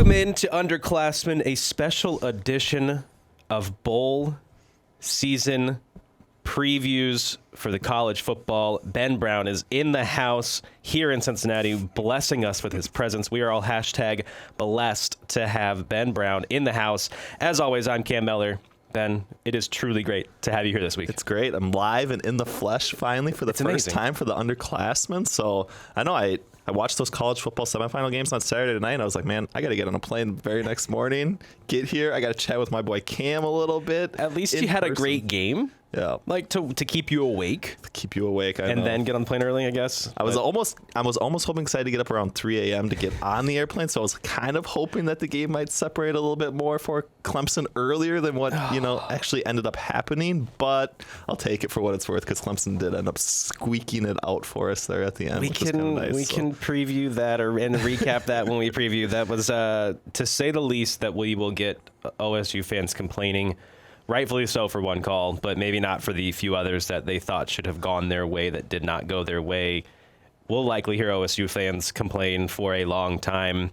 Welcome into Underclassmen, a special edition of bowl season previews for the college football. Ben Brown is in the house here in Cincinnati, blessing us with his presence. We are all hashtag blessed to have Ben Brown in the house. As always, I'm Cam Mellor. Ben, it is truly great to have you here this week. It's great. I'm live and in the flesh finally for the first time for the Underclassmen. So I know I watched those college football semifinal games on Saturday night, and I was like, man, I got to get on a plane the very next morning, get here. I got to chat with my boy Cam a little bit. At least you had a great game. Yeah. Like to keep you awake. To keep you awake, I and know. Then get on the plane early, I guess. I was almost hoping excited to get up around 3 a.m. to get on the airplane, so I was kind of hoping that the game might separate a little bit more for Clemson earlier than what, actually ended up happening, but I'll take it for what it's worth because Clemson did end up squeaking it out for us there at the end, which was kind of nice. We can preview that and recap that when we preview. That was, to say the least, that we will get OSU fans complaining. Rightfully so for one call, but maybe not for the few others that they thought should have gone their way that did not go their way. We'll likely hear OSU fans complain for a long time.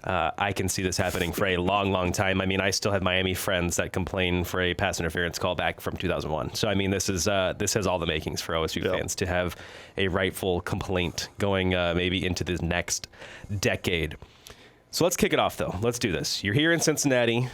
I can see this happening for a long, long time. I mean, I still have Miami friends that complain for a pass interference call back from 2001. So, I mean, this has all the makings for OSU fans to have a rightful complaint going maybe into this next decade. So let's kick it off, though. Let's do this. You're here in Cincinnati.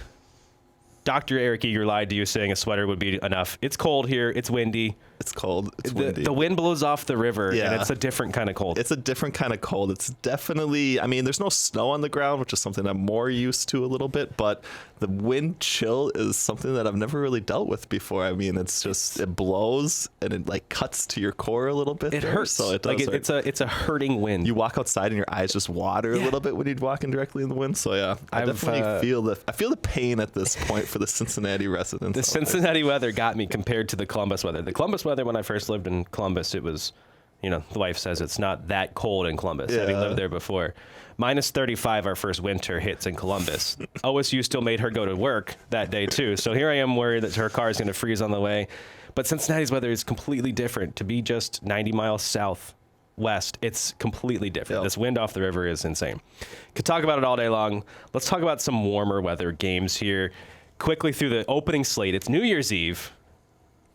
Dr. Eric Eager lied to you saying a sweater would be enough. It's cold here. It's windy. It's cold. It's windy. The wind blows off the river, and it's a different kind of cold. It's a different kind of cold. It's definitely, I mean, there's no snow on the ground, which is something I'm more used to a little bit, but the wind chill is something that I've never really dealt with before. I mean, it's just, it blows, and it like cuts to your core a little bit. It hurts. So it does it's a hurting wind. You walk outside and your eyes just water a little bit when you're walking directly in the wind. So yeah, I definitely feel the pain at this point for the Cincinnati residents. The Cincinnati weather got me compared to the Columbus weather. The Columbus weather, when I first lived in Columbus, it was, the wife says it's not that cold in Columbus, having lived there before. Minus 35 our first winter hits in Columbus. OSU still made her go to work that day, too. So here I am worried that her car is going to freeze on the way. But Cincinnati's weather is completely different. To be just 90 miles southwest, it's completely different. This wind off the river is insane. Could talk about it all day long. Let's talk about some warmer weather games here. Quickly through the opening slate. It's New Year's Eve.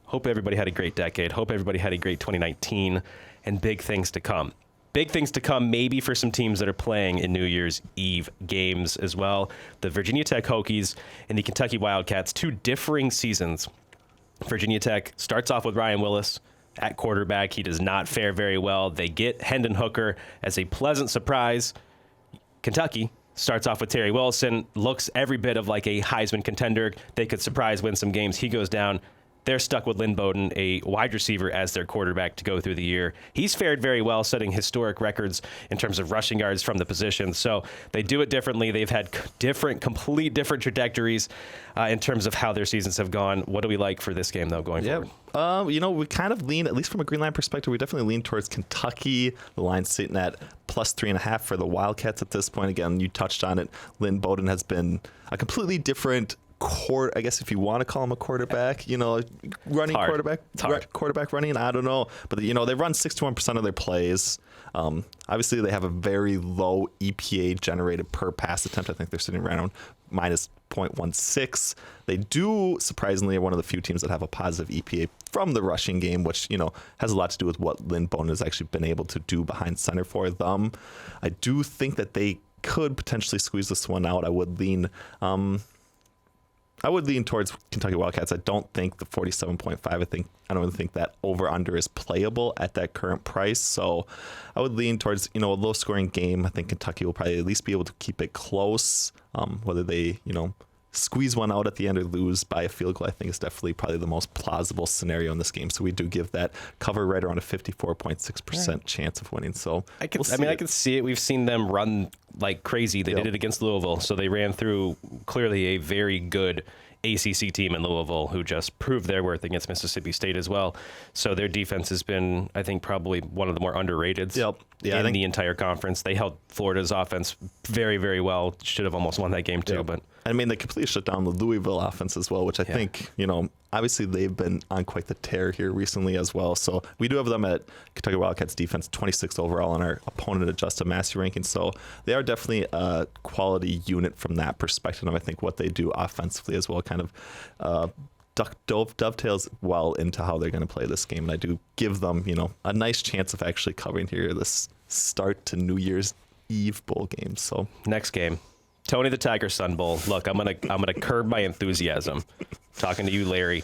Hope everybody had a great decade. Hope everybody had a great 2019 and big things to come. Big things to come maybe for some teams that are playing in New Year's Eve games as well. The Virginia Tech Hokies and the Kentucky Wildcats, two differing seasons. Virginia Tech starts off with Ryan Willis at quarterback. He does not fare very well. They get Hendon Hooker as a pleasant surprise. Kentucky starts off with Terry Wilson, looks every bit of like a Heisman contender. They could surprise win some games. He goes down. They're stuck with Lynn Bowden, a wide receiver, as their quarterback to go through the year. He's fared very well, setting historic records in terms of rushing yards from the position. So they do it differently. They've had complete different trajectories in terms of how their seasons have gone. What do we like for this game, though, going forward? We kind of lean, at least from a green line perspective, we definitely lean towards Kentucky. The line's sitting at plus 3.5 for the Wildcats at this point. Again, you touched on it. Lynn Bowden has been a completely different I guess if you want to call him a quarterback, running quarterback running, I don't know. But, they run 61% of their plays. Obviously, they have a very low EPA generated per pass attempt. I think they're sitting around minus 0.16. They do, surprisingly, are one of the few teams that have a positive EPA from the rushing game, which, has a lot to do with what Lynn Bowden has actually been able to do behind center for them. I do think that they could potentially squeeze this one out. I would lean towards Kentucky Wildcats. I don't think the 47.5, I don't even think that over-under is playable at that current price. So I would lean towards, a low-scoring game. I think Kentucky will probably at least be able to keep it close. Whether they, squeeze one out at the end or lose by a field goal, I think is definitely probably the most plausible scenario in this game. So we do give that cover right around a 54.6% chance of winning. So I can see it. We've seen them run like crazy. They did it against Louisville. So they ran through clearly a very good ACC team in Louisville who just proved their worth against Mississippi State as well. So their defense has been, I think, probably one of the more underrated in the entire conference. They held Florida's offense very, very well. Should have almost won that game too. But I mean, they completely shut down the Louisville offense as well, which I think, obviously they've been on quite the tear here recently as well. So we do have them at Kentucky Wildcats defense 26th overall on our opponent adjusted Massey ranking. So they are definitely a quality unit from that perspective. And I think what they do offensively as well kind of dovetails well into how they're going to play this game. And I do give them, a nice chance of actually covering here this start to New Year's Eve bowl game. So next game, Tony the Tiger Sun Bowl. Look, I'm gonna curb my enthusiasm talking to you, Larry,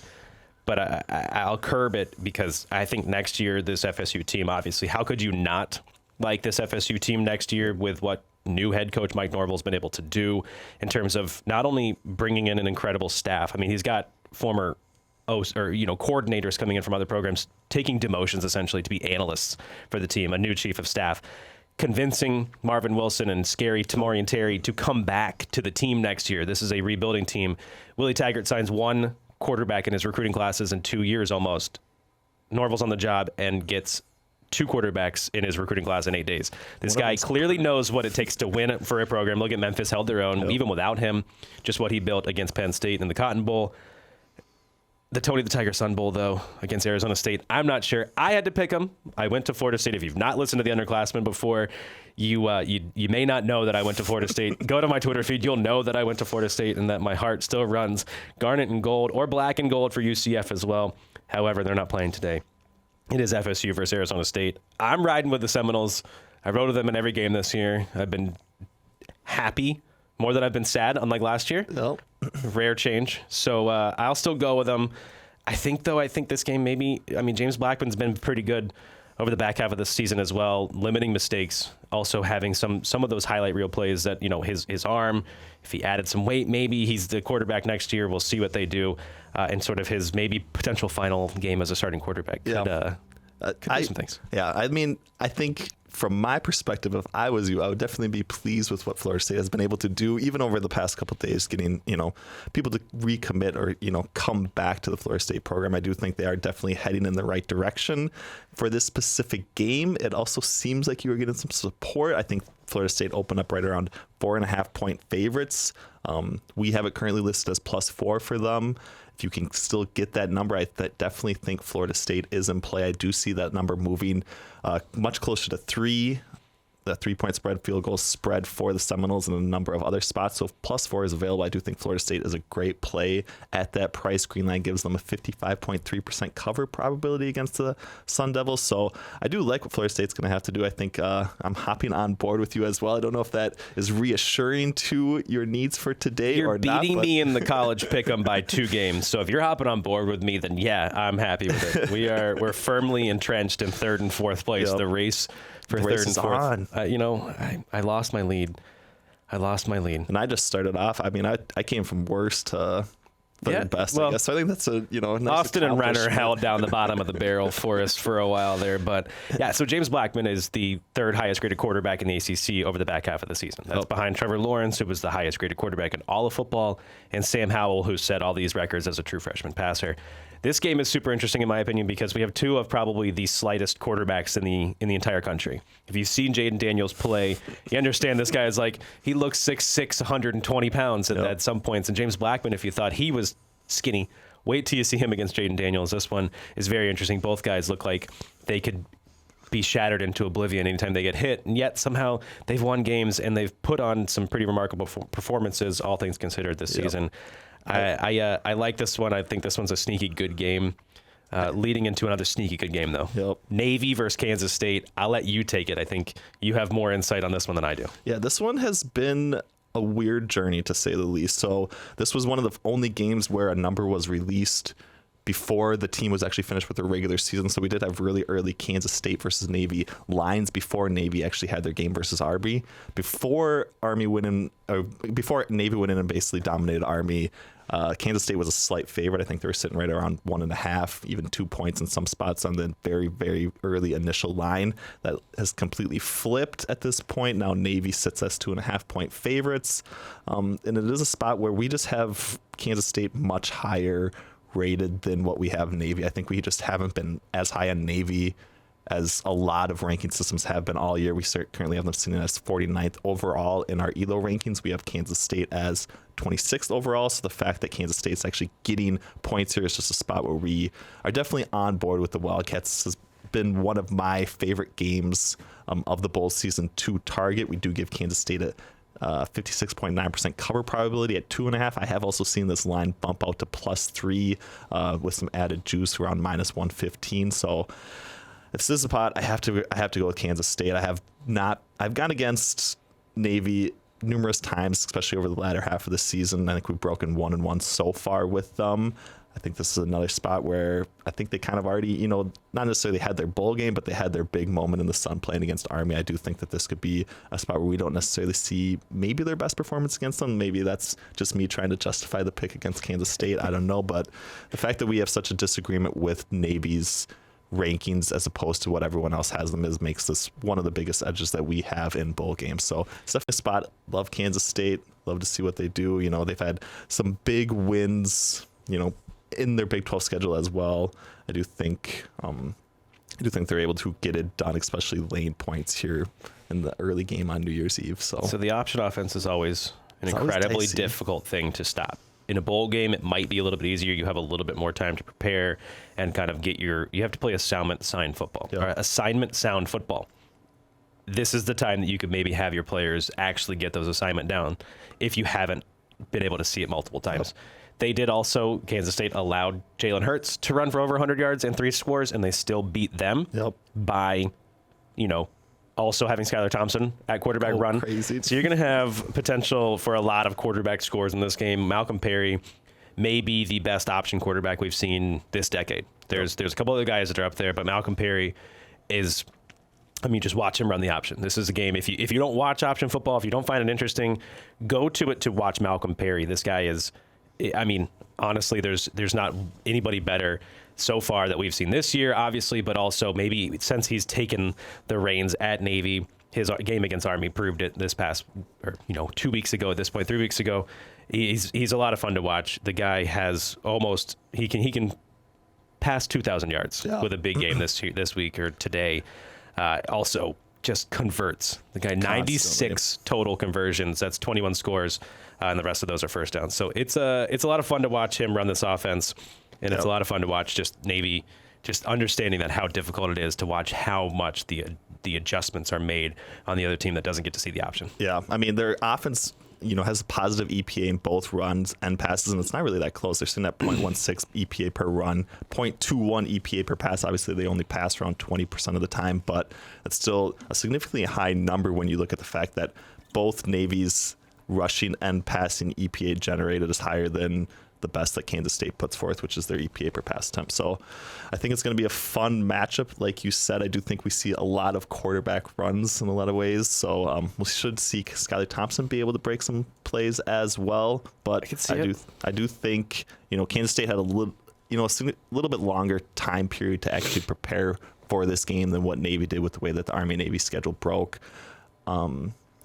but I'll curb it because I think next year this FSU team, obviously, how could you not like this FSU team next year with what new head coach Mike Norvell's been able to do in terms of not only bringing in an incredible staff. I mean, he's got former coordinators coming in from other programs, taking demotions essentially to be analysts for the team, a new chief of staff, convincing Marvin Wilson and scary Tamorian Terry to come back to the team next year. This is a rebuilding team. Willie Taggart signs one quarterback in his recruiting classes in 2 years almost. Norvell's on the job and gets two quarterbacks in his recruiting class in 8 days. This guy clearly knows what it takes to win for a program. Look at Memphis, held their own, even without him, just what he built against Penn State in the Cotton Bowl. The Tony the Tiger Sun Bowl, though, against Arizona State, I'm not sure. I had to pick them. I went to Florida State. If you've not listened to the Underclassmen before, you may not know that I went to Florida State. Go to my Twitter feed. You'll know that I went to Florida State and that my heart still runs garnet and gold or black and gold for UCF as well. However, they're not playing today. It is FSU versus Arizona State. I'm riding with the Seminoles. I rode with them in every game this year. I've been happy more than I've been sad, unlike last year. Nope. Rare change. So I'll still go with them. I think this game James Blackmon's been pretty good over the back half of the season as well, limiting mistakes, also having some of those highlight reel plays that, his arm, if he added some weight, maybe he's the quarterback next year. We'll see what they do. And sort of his maybe potential final game as a starting quarterback could do some things. Yeah, I think from my perspective, if I was you, I would definitely be pleased with what Florida State has been able to do, even over the past couple of days, getting, people to recommit or, come back to the Florida State program. I do think they are definitely heading in the right direction. For this specific game, it also seems like you were getting some support. I think Florida State opened up right around 4.5 point favorites. We have it currently listed as +4 for them. If you can still get that number, I definitely think Florida State is in play. I do see that number moving much closer to 3. The 3-point spread, field goal spread for the Seminoles and a number of other spots. So if +4 is available, I do think Florida State is a great play at that price. Greenline gives them a 55.3% cover probability against the Sun Devils. So I do like what Florida State's going to have to do. I think I'm hopping on board with you as well. I don't know if that is reassuring to your needs for today or not. You're beating me in the college pick'em by 2 games. So if you're hopping on board with me, then yeah, I'm happy with it. We're firmly entrenched in 3rd and 4th place. Yep. The race for 3rd and 4th. I lost my lead. And I just started off. I came from worst to best, I guess. So I think that's a nice Austin and Renner held down the bottom of the barrel for us for a while there. But yeah, so James Blackmon is the 3rd highest graded quarterback in the ACC over the back half of the season. That's behind Trevor Lawrence, who was the highest graded quarterback in all of football, and Sam Howell, who set all these records as a true freshman passer. This game is super interesting, in my opinion, because we have 2 of probably the slightest quarterbacks in the entire country. If you've seen Jaden Daniels play, you understand this guy is he looks 6'6", 120 pounds at some points. And James Blackmon, if you thought he was skinny, wait till you see him against Jaden Daniels. This one is very interesting. Both guys look like they could be shattered into oblivion anytime they get hit, and yet somehow they've won games and they've put on some pretty remarkable performances, all things considered, this season. I like this one. I think this one's a sneaky good game, leading into another sneaky good game, though. Yep. Navy versus Kansas State. I'll let you take it. I think you have more insight on this one than I do. Yeah, this one has been a weird journey, to say the least. So this was one of the only games where a number was released before the team was actually finished with their regular season. So we did have really early Kansas State versus Navy lines before Navy actually had their game versus Army. Before Navy went in and basically dominated Army, Kansas State was a slight favorite. I think they were sitting right around 1.5, even 2 points in some spots on the very, very early initial line. That has completely flipped at this point. Now Navy sits as 2.5 point favorites. And it is a spot where we just have Kansas State much higher rated than what we have Navy. I think we just haven't been as high on Navy as a lot of ranking systems have been all year. We currently have them sitting as 49th overall in our ELO rankings. We have Kansas State as 26th overall. So the fact that Kansas State's actually getting points here is just a spot where we are definitely on board with the Wildcats. This has been one of my favorite games of the bowl season to target. We do give Kansas State a 56.9% cover probability at 2.5. I have also seen this line bump out to +3 with some added juice around -115. So if this is a pot, I have to go with Kansas State. I've gone against Navy numerous times, especially over the latter half of the season. I think we've broken 1-1 so far with them. I think this is another spot where I think they kind of already, not necessarily had their bowl game, but they had their big moment in the sun playing against Army. I do think that this could be a spot where we don't necessarily see maybe their best performance against them. Maybe that's just me trying to justify the pick against Kansas State. I don't know. But the fact that we have such a disagreement with Navy's rankings as opposed to what everyone else has them makes this one of the biggest edges that we have in bowl games. So it's definitely a spot. Love Kansas State. Love to see what they do. They've had some big wins, in their Big 12 schedule as well. I do think they're able to get it done, especially laying points here in the early game on New Year's Eve. So the option offense is always an incredibly difficult thing to stop. In a bowl game, it might be a little bit easier. You have a little bit more time to prepare and kind of you have to play assignment sound football. Yeah. Or assignment sound football. This is the time that you could maybe have your players actually get those assignment down if you haven't been able to see it multiple times. Yep. They did also, Kansas State allowed Jalen Hurts to run for over 100 yards and 3 scores, and they still beat them by, also having Skylar Thompson at quarterback run. Crazy. So you're going to have potential for a lot of quarterback scores in this game. Malcolm Perry may be the best option quarterback we've seen this decade. There's a couple other guys that are up there, but Malcolm Perry is... just watch him run the option. This is a game. If you don't watch option football, if you don't find it interesting, go to it to watch Malcolm Perry. This guy is... honestly, there's not anybody better so far that we've seen this year, obviously, but also maybe since he's taken the reins at Navy, his game against Army proved it this past, 2 weeks ago at this point, 3 weeks ago. He's a lot of fun to watch. The guy has he can pass 2,000 yards with a big game this week or today. Also just converts. The guy 96 total conversions. That's 21 scores. And the rest of those are first downs. So it's a lot of fun to watch him run this offense, and it's a lot of fun to watch just Navy, just understanding that how difficult it is to watch how much the adjustments are made on the other team that doesn't get to see the option. Yeah, their offense, has a positive EPA in both runs and passes, and it's not really that close. They're sitting at 0.16 EPA per run, 0.21 EPA per pass. Obviously, they only pass around 20% of the time, but it's still a significantly high number when you look at the fact that both Navy's rushing and passing EPA generated is higher than the best that Kansas State puts forth, which is their EPA per pass attempt. So I think it's going to be a fun matchup. Like you said, I do think we see a lot of quarterback runs in a lot of ways. So we should see Skylar Thompson be able to break some plays as well. But I do think, Kansas State had a little bit longer time period to actually prepare for this game than what Navy did with the way that the Army-Navy schedule broke.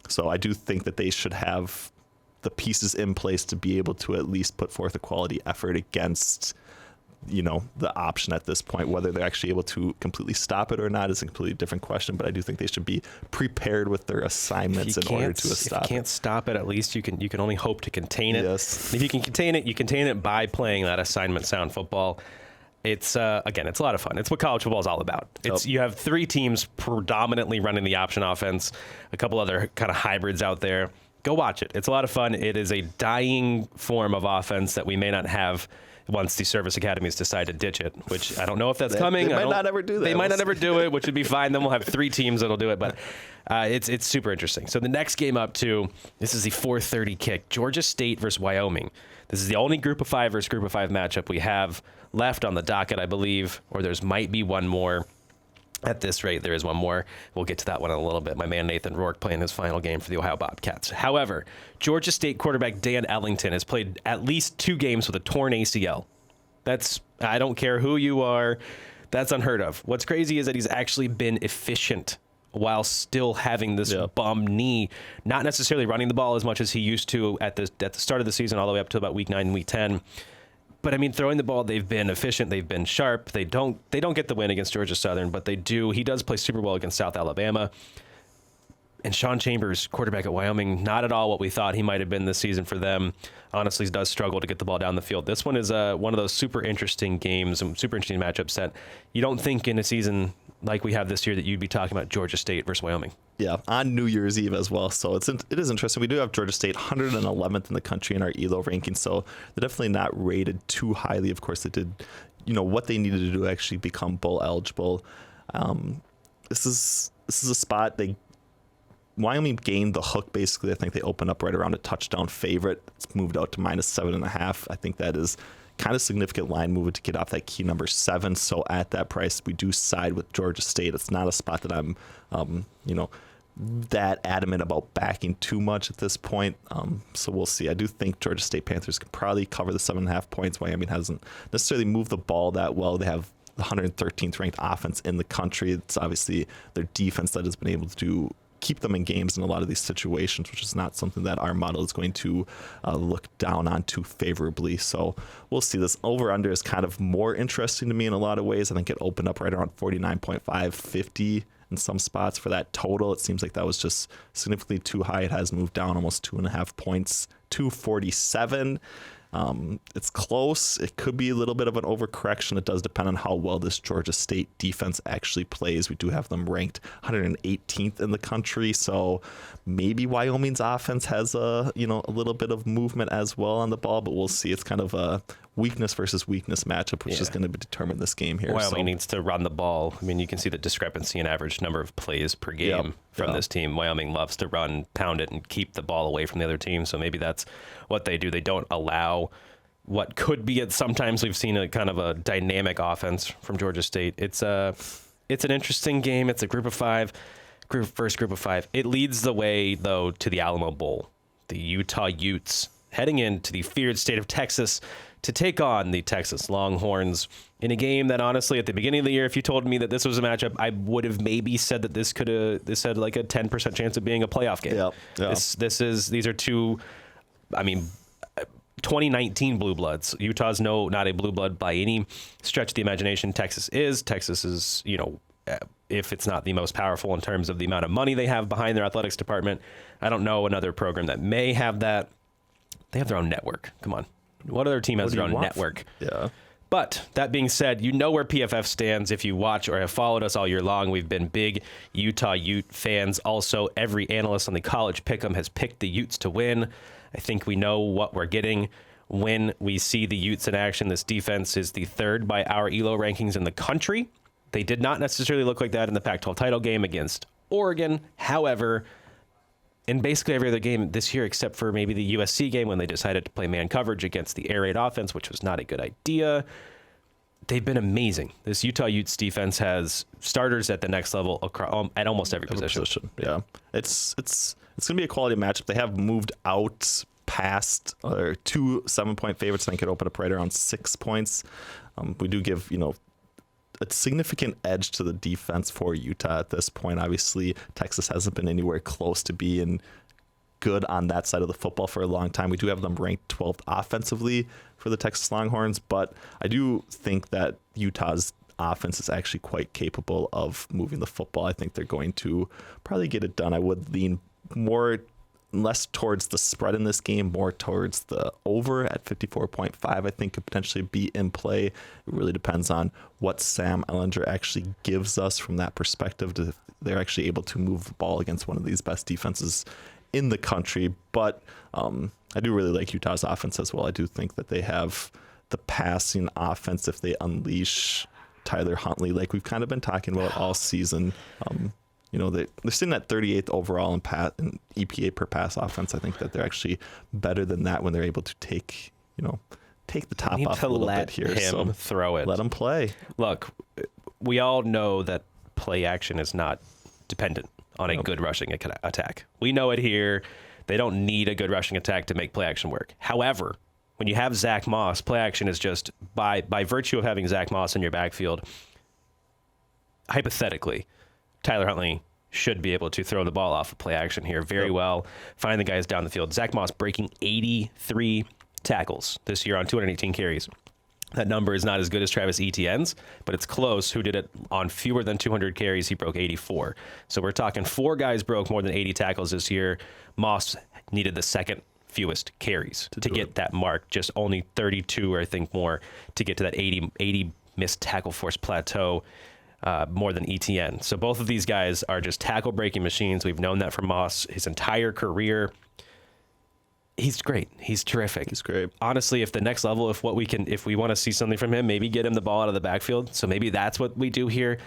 So I do think that they should have the pieces in place to be able to at least put forth a quality effort against, the option at this point. Whether they're actually able to completely stop it or not is a completely different question, but I do think they should be prepared with their assignments in order to stop it. If you can't stop it, at least you can only hope to contain it. Yes. If you can contain it, you contain it by playing that assignment sound football. It's again, it's a lot of fun. It's what college football is all about. You have 3 teams predominantly running the option offense, a couple other kind of hybrids out there. Go watch it. It's a lot of fun. It is a dying form of offense that we may not have once the service academies decide to ditch it, which I don't know if that's coming. They might not ever do that. They might not ever do it, which would be fine. Then we'll have 3 teams that'll do it. But it's super interesting. So the next game up, too, this is the 4:30 kick. Georgia State versus Wyoming. This is the only Group of 5 versus Group of 5 matchup we have left on the docket, I believe, or there's might be one more. At this rate, there is one more. We'll get to that one in a little bit. My man Nathan Roarke playing his final game for the Ohio Bobcats. However, Georgia State quarterback Dan Ellington has played at least 2 games with a torn ACL. I don't care who you are, that's unheard of. What's crazy is that he's actually been efficient while still having this bum knee, not necessarily running the ball as much as he used to at the start of the season all the way up to about week 9 and week 10. But I mean, throwing the ball, they've been efficient. They've been sharp. They don't get the win against Georgia Southern, but they do. He does play super well against South Alabama. And Shawn Chambers, quarterback at Wyoming, not at all what we thought he might have been this season for them. Honestly, does struggle to get the ball down the field. This one is one of those super interesting games and super interesting matchups that you don't think in a season like we have this year that you'd be talking about Georgia State versus Wyoming. Yeah, on New Year's Eve as well. So it is interesting. We do have Georgia State 111th in the country in our ELO ranking, so they're definitely not rated too highly. Of course, they did, what they needed to do to actually become bowl eligible. This is a spot Wyoming gained the hook, basically. I think they opened up right around a touchdown favorite. It's moved out to -7.5. I think that is kind of significant line movement to get off that key number 7. So at that price, we do side with Georgia State. It's not a spot that I'm, that adamant about backing too much at this point. So we'll see. I do think Georgia State Panthers can probably cover the 7.5 points. Wyoming hasn't necessarily moved the ball that well. They have the 113th ranked offense in the country. It's obviously their defense that has been able to keep them in games in a lot of these situations, which is not something that our model is going to look down on too favorably. So we'll see. This over-under is kind of more interesting to me in a lot of ways. I think it opened up right around 49.5, 50 in some spots for that total. It seems like that was just significantly too high. It has moved down almost 2.5 points to 47. It's close. It could be a little bit of an overcorrection. It does depend on how well this Georgia State defense actually plays. We do have them ranked 118th in the country, so maybe Wyoming's offense has a little bit of movement as well on the ball, but we'll see. It's kind of a weakness versus weakness matchup, which is going to determine this game here. Wyoming needs to run the ball. I mean, you can see the discrepancy in average number of plays per game from this team. Wyoming loves to run, pound it, and keep the ball away from the other team. So maybe that's what they do. They don't allow what could be sometimes we've seen a kind of a dynamic offense from Georgia State. It's an interesting game. It's a first group of five. It leads the way, though, to the Alamo Bowl. The Utah Utes heading into the feared state of Texas to take on the Texas Longhorns in a game that, honestly, at the beginning of the year, if you told me that this was a matchup, I would have maybe said that this had like a 10% chance of being a playoff game. Yeah. These are two, 2019 blue bloods. Utah's not a blue blood by any stretch of the imagination. Texas is, if it's not the most powerful in terms of the amount of money they have behind their athletics department. I don't know another program that may have that. They have their own network. Come on. What other team has their own network? Yeah. But that being said, you know where PFF stands if you watch or have followed us all year long. We've been big Utah Ute fans. Also, every analyst on the college pick'em has picked the Utes to win. I think we know what we're getting when we see the Utes in action. This defense is the 3rd by our ELO rankings in the country. They did not necessarily look like that in the Pac-12 title game against Oregon. However, in basically every other game this year, except for maybe the USC game when they decided to play man coverage against the air raid offense, which was not a good idea, they've been amazing. This Utah Utes defense has starters at the next level at almost every position. Yeah, it's going to be a quality matchup. They have moved out past 2 7-point favorites. I think it opened up right around 6 points. We do give a significant edge to the defense for Utah at this point. Obviously, Texas hasn't been anywhere close to being good on that side of the football for a long time. We do have them ranked 12th offensively for the Texas Longhorns, but I do think that Utah's offense is actually quite capable of moving the football. I think they're going to probably get it done. I would lean less towards the spread in this game, more towards the over at 54.5. I think could potentially be in play. It really depends on what Sam Ehlinger actually gives us from that perspective. If they're actually able to move the ball against one of these best defenses in the country. But I do really like Utah's offense as well. I do think that they have the passing offense if they unleash Tyler Huntley, like we've kind of been talking about all season. They're sitting at 38th overall in EPA per pass offense. I think that they're actually better than that when they're able to take the top off a little bit here. Let him throw it. Let him play. Look, we all know that play action is not dependent on a good rushing attack. We know it here. They don't need a good rushing attack to make play action work. However, when you have Zach Moss, play action is just by virtue of having Zach Moss in your backfield, hypothetically, Tyler Huntley should be able to throw the ball off of play action here very well, find the guys down the field. Zach Moss breaking 83 tackles this year on 218 carries. That number is not as good as Travis Etienne's, but it's close. Who did it on fewer than 200 carries? He broke 84. So we're talking 4 guys broke more than 80 tackles this year. Moss needed the second fewest carries to get that mark. Just only 32, or I think more, to get to that 80 missed tackle force plateau, more than Etienne. So both of these guys are just tackle breaking machines. We've known that from Moss his entire career. He's great. He's terrific. He's great. Honestly, if the next level, if we want to see something from him, maybe get him the ball out of the backfield. So maybe that's what we do here.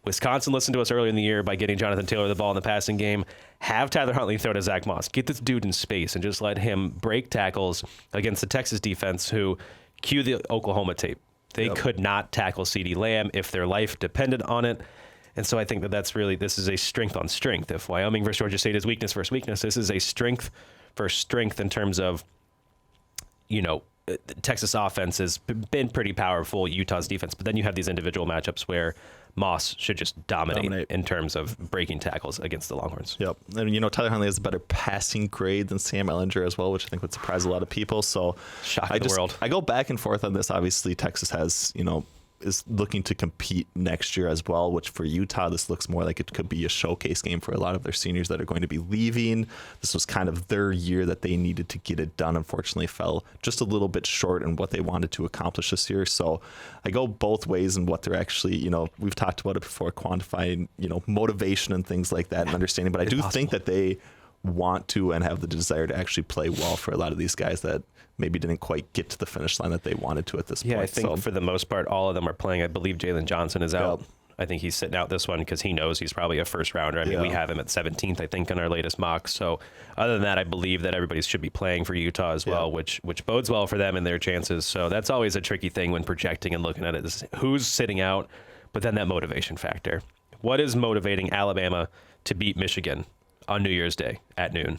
Wisconsin listened to us earlier in the year by getting Jonathan Taylor the ball in the passing game. Have Tyler Huntley throw to Zach Moss. Get this dude in space and just let him break tackles against the Texas defense, who, cue the Oklahoma tape. They could not tackle CeeDee Lamb if their life depended on it. And so I think this is a strength on strength. If Wyoming versus Georgia State is weakness versus weakness, this is a strength for strength in terms of, Texas offense has been pretty powerful, Utah's defense, but then you have these individual matchups where Moss should just dominate in terms of breaking tackles against the Longhorns. Yep. And, Tyler Huntley has a better passing grade than Sam Ehlinger as well, which I think would surprise a lot of people. So Shock of the world. I go back and forth on this. Obviously, Texas has, is looking to compete next year as well, which for Utah, this looks more like it could be a showcase game for a lot of their seniors that are going to be leaving. This was kind of their year that they needed to get it done. Unfortunately, fell just a little bit short in what they wanted to accomplish this year. So I go both ways in what they're actually, we've talked about it before, quantifying, motivation and things like that and understanding. But I do think that they want to and have the desire to actually play well for a lot of these guys that maybe didn't quite get to the finish line that they wanted to at this point. Yeah, I think for the most part, all of them are playing. I believe Jalen Johnson is out. Yep. I think he's sitting out this one because he knows he's probably a first rounder. I mean, we have him at 17th, I think, in our latest mock. So other than that, I believe that everybody should be playing for Utah as well, which bodes well for them and their chances. So that's always a tricky thing when projecting and looking at it, is who's sitting out, but then that motivation factor. What is motivating Alabama to beat Michigan on New Year's Day at noon?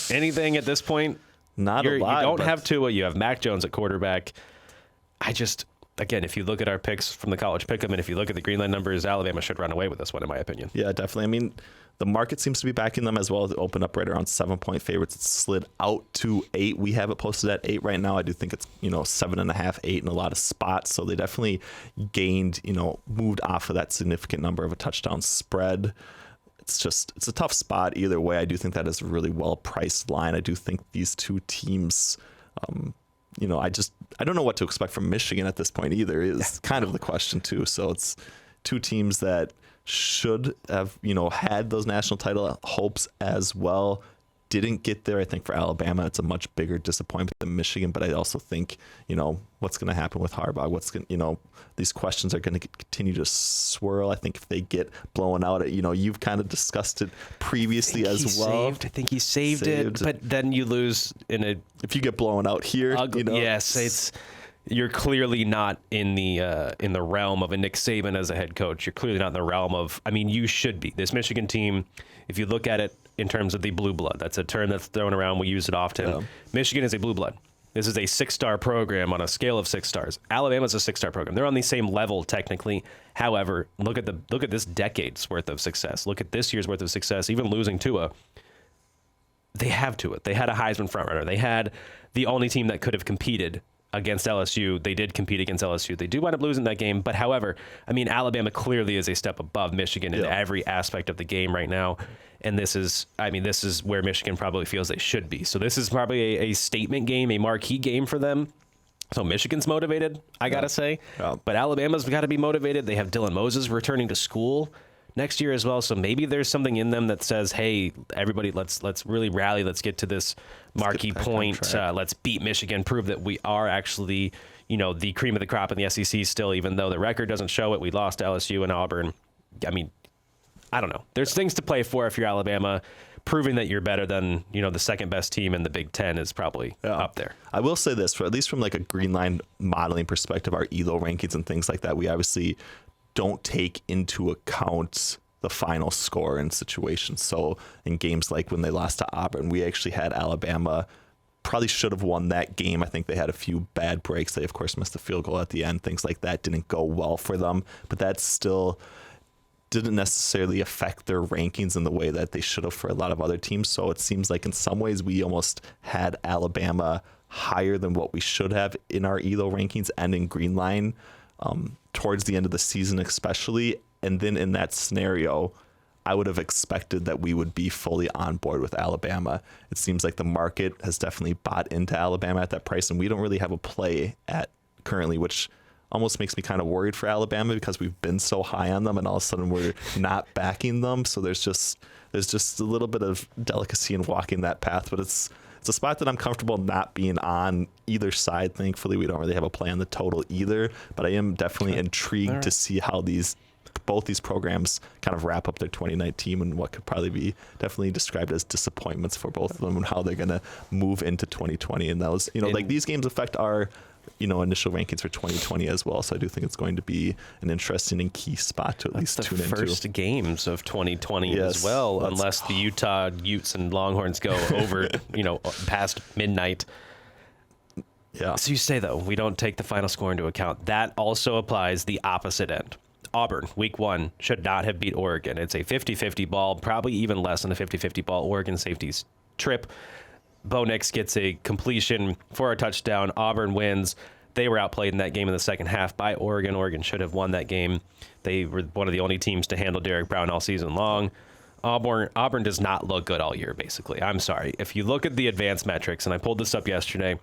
Anything at this point? Not a lot. You don't have Tua. You have Mac Jones at quarterback. Again, if you look at our picks from the college pick'em, and if you look at the green line numbers, Alabama should run away with this one, in my opinion. Yeah, definitely. I mean, the market seems to be backing them as well. It opened up right around 7-point favorites. It slid out to 8. We have it posted at 8 right now. I do think it's 7.5, 8 in a lot of spots. So they definitely gained, moved off of that significant number of a touchdown spread. It's a tough spot either way. I do think that is a really well priced line. I do think these two teams, I don't know what to expect from Michigan at this point either, is kind of the question too. So it's two teams that should have, had those national title hopes as well. Didn't get there. I think for Alabama, it's a much bigger disappointment than Michigan. But I also think, what's going to happen with Harbaugh? These questions are going to continue to swirl. I think if they get blown out, you've kind of discussed it previously as well. I think he saved it, but then you lose if you get blown out here. Yes, you're clearly not in the realm of a Nick Saban as a head coach. You're clearly not in the realm of. I mean, you should be. This Michigan team, if you look at it in terms of the blue blood, that's a term that's thrown around. We use it often. Yeah. Michigan is a blue blood. This is a 6-star program on a scale of 6 stars. Alabama's a 6-star program. They're on the same level technically. However, look at this decade's worth of success. Look at this year's worth of success. Even losing Tua, they have Tua. They had a Heisman frontrunner. They had the only team that could have competed against LSU. They did compete against LSU. They do wind up losing that game. But however, Alabama clearly is a step above Michigan in every aspect of the game right now. And this is where Michigan probably feels they should be. So this is probably a statement game, a marquee game for them. So Michigan's motivated, I got to say. Yeah. But Alabama's got to be motivated. They have Dylan Moses returning to school next year as well. So maybe there's something in them that says, hey, everybody, let's really rally. Let's get to this marquee point. Let's beat Michigan, prove that we are actually, the cream of the crop in the SEC still, even though the record doesn't show it. We lost to LSU and Auburn. I don't know. There's things to play for if you're Alabama. Proving that you're better than, the second best team in the Big Ten is probably up there. I will say this, at least from like a green line modeling perspective, our ELO rankings and things like that, we obviously don't take into account the final score in situations. So in games like when they lost to Auburn, we actually had Alabama probably should have won that game. I think they had a few bad breaks. They, of course, missed a field goal at the end. Things like that didn't go well for them. But that still didn't necessarily affect their rankings in the way that they should have for a lot of other teams. So it seems like in some ways we almost had Alabama higher than what we should have in our ELO rankings and in Greenline towards the end of the season especially. And then in that scenario, I would have expected that we would be fully on board with Alabama. It seems like the market has definitely bought into Alabama at that price, and we don't really have a play at currently, which almost makes me kind of worried for Alabama because we've been so high on them and all of a sudden we're not backing them. So there's just a little bit of delicacy in walking that path, but it's a spot that I'm comfortable not being on either side. Thankfully, we don't really have a play on the total either, but I am definitely intrigued to see how both these programs kind of wrap up their 2019 and what could probably be definitely described as disappointments for both of them and how they're going to move into 2020. And that was, like these games affect our, initial rankings for 2020 as well. So I do think it's going to be an interesting and key spot to at least tune into. First games of 2020 as well, unless the Utah Utes and Longhorns go over, past midnight. Yeah. So you say, though, we don't take the final score into account. That also applies the opposite end. Auburn, week 1, should not have beat Oregon. It's a 50-50 ball, probably even less than a 50-50 ball. Oregon safeties trip. Bo Nix gets a completion for a touchdown. Auburn wins. They were outplayed in that game in the second half by Oregon. Oregon should have won that game. They were one of the only teams to handle Derek Brown all season long. Auburn does not look good all year, basically. I'm sorry. If you look at the advanced metrics, and I pulled this up yesterday,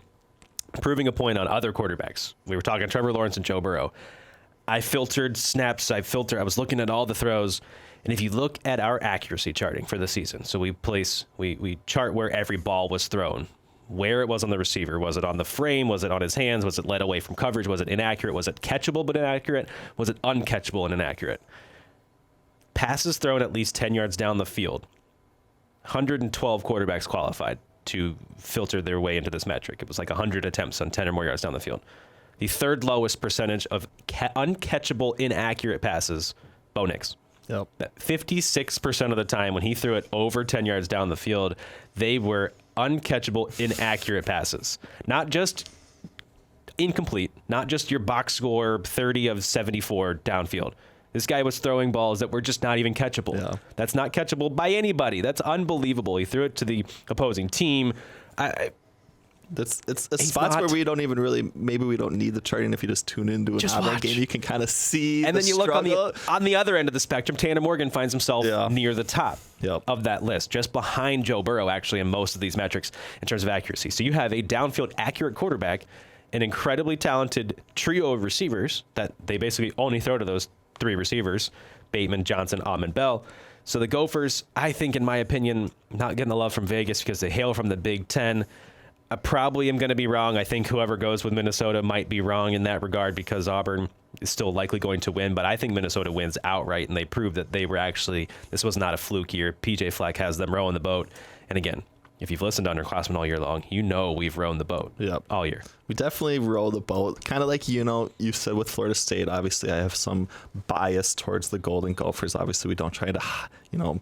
proving a point on other quarterbacks. We were talking Trevor Lawrence and Joe Burrow. I filtered snaps. I was looking at all the throws. And if you look at our accuracy charting for the season, so we chart where every ball was thrown, where it was on the receiver. Was it on the frame? Was it on his hands? Was it led away from coverage? Was it inaccurate? Was it catchable but inaccurate? Was it uncatchable and inaccurate? Passes thrown at least 10 yards down the field. 112 quarterbacks qualified to filter their way into this metric. It was like 100 attempts on 10 or more yards down the field. The third lowest percentage of uncatchable, inaccurate passes, Bo Nix. Yep. 56% of the time when he threw it over 10 yards down the field, they were uncatchable, inaccurate passes. Not just incomplete, not just your box score 30 of 74 downfield. This guy was throwing balls that were just not even catchable. Yeah. That's not catchable by anybody. That's unbelievable. He threw it to the opposing team. It's a spots where we don't even really, maybe we don't need the charting. If you just tune into an Auburn game, you can kind of see and the then you struggle. Look on the other end of the spectrum, Tanner Morgan finds himself near the top of that list, just behind Joe Burrow, actually, in most of these metrics in terms of accuracy. So you have a downfield accurate quarterback, an incredibly talented trio of receivers that they basically only throw to those 3 receivers, Bateman, Johnson, Ammon, Bell. So the Gophers, I think, in my opinion, not getting the love from Vegas because they hail from the Big Ten. I probably am going to be wrong. I think whoever goes with Minnesota might be wrong in that regard because Auburn is still likely going to win. But I think Minnesota wins outright, and they proved that they were actually, this was not a fluke year. PJ Fleck has them rowing the boat. And again, if you've listened to Underclassmen all year long, we've rown the boat all year. We definitely row the boat. Kind of like, you said with Florida State, obviously I have some bias towards the Golden Gophers. Obviously we don't try to,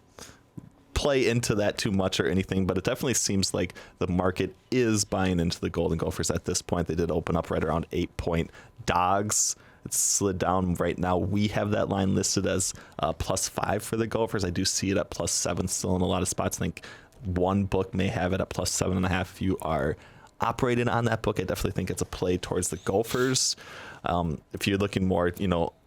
play into that too much or anything, but it definitely seems like the market is buying into the Golden Gophers at this point. They did open up right around 8-point dogs. It's slid down right now. We have that line listed as +5 for the Gophers. I do see it at +7 still in a lot of spots. I think one book may have it at +7.5. If you are operating on that book, I definitely think it's a play towards the Gophers. If you're looking more,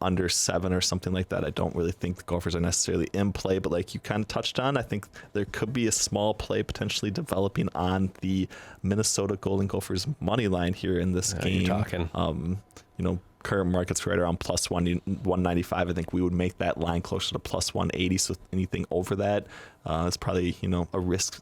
under 7 or something like that, I don't really think the Gophers are necessarily in play. But like you kind of touched on, I think there could be a small play potentially developing on the Minnesota Golden Gophers money line here in this game. You're talking. Current market's right around +195. I think we would make that line closer to +180. So anything over that is probably, a risk,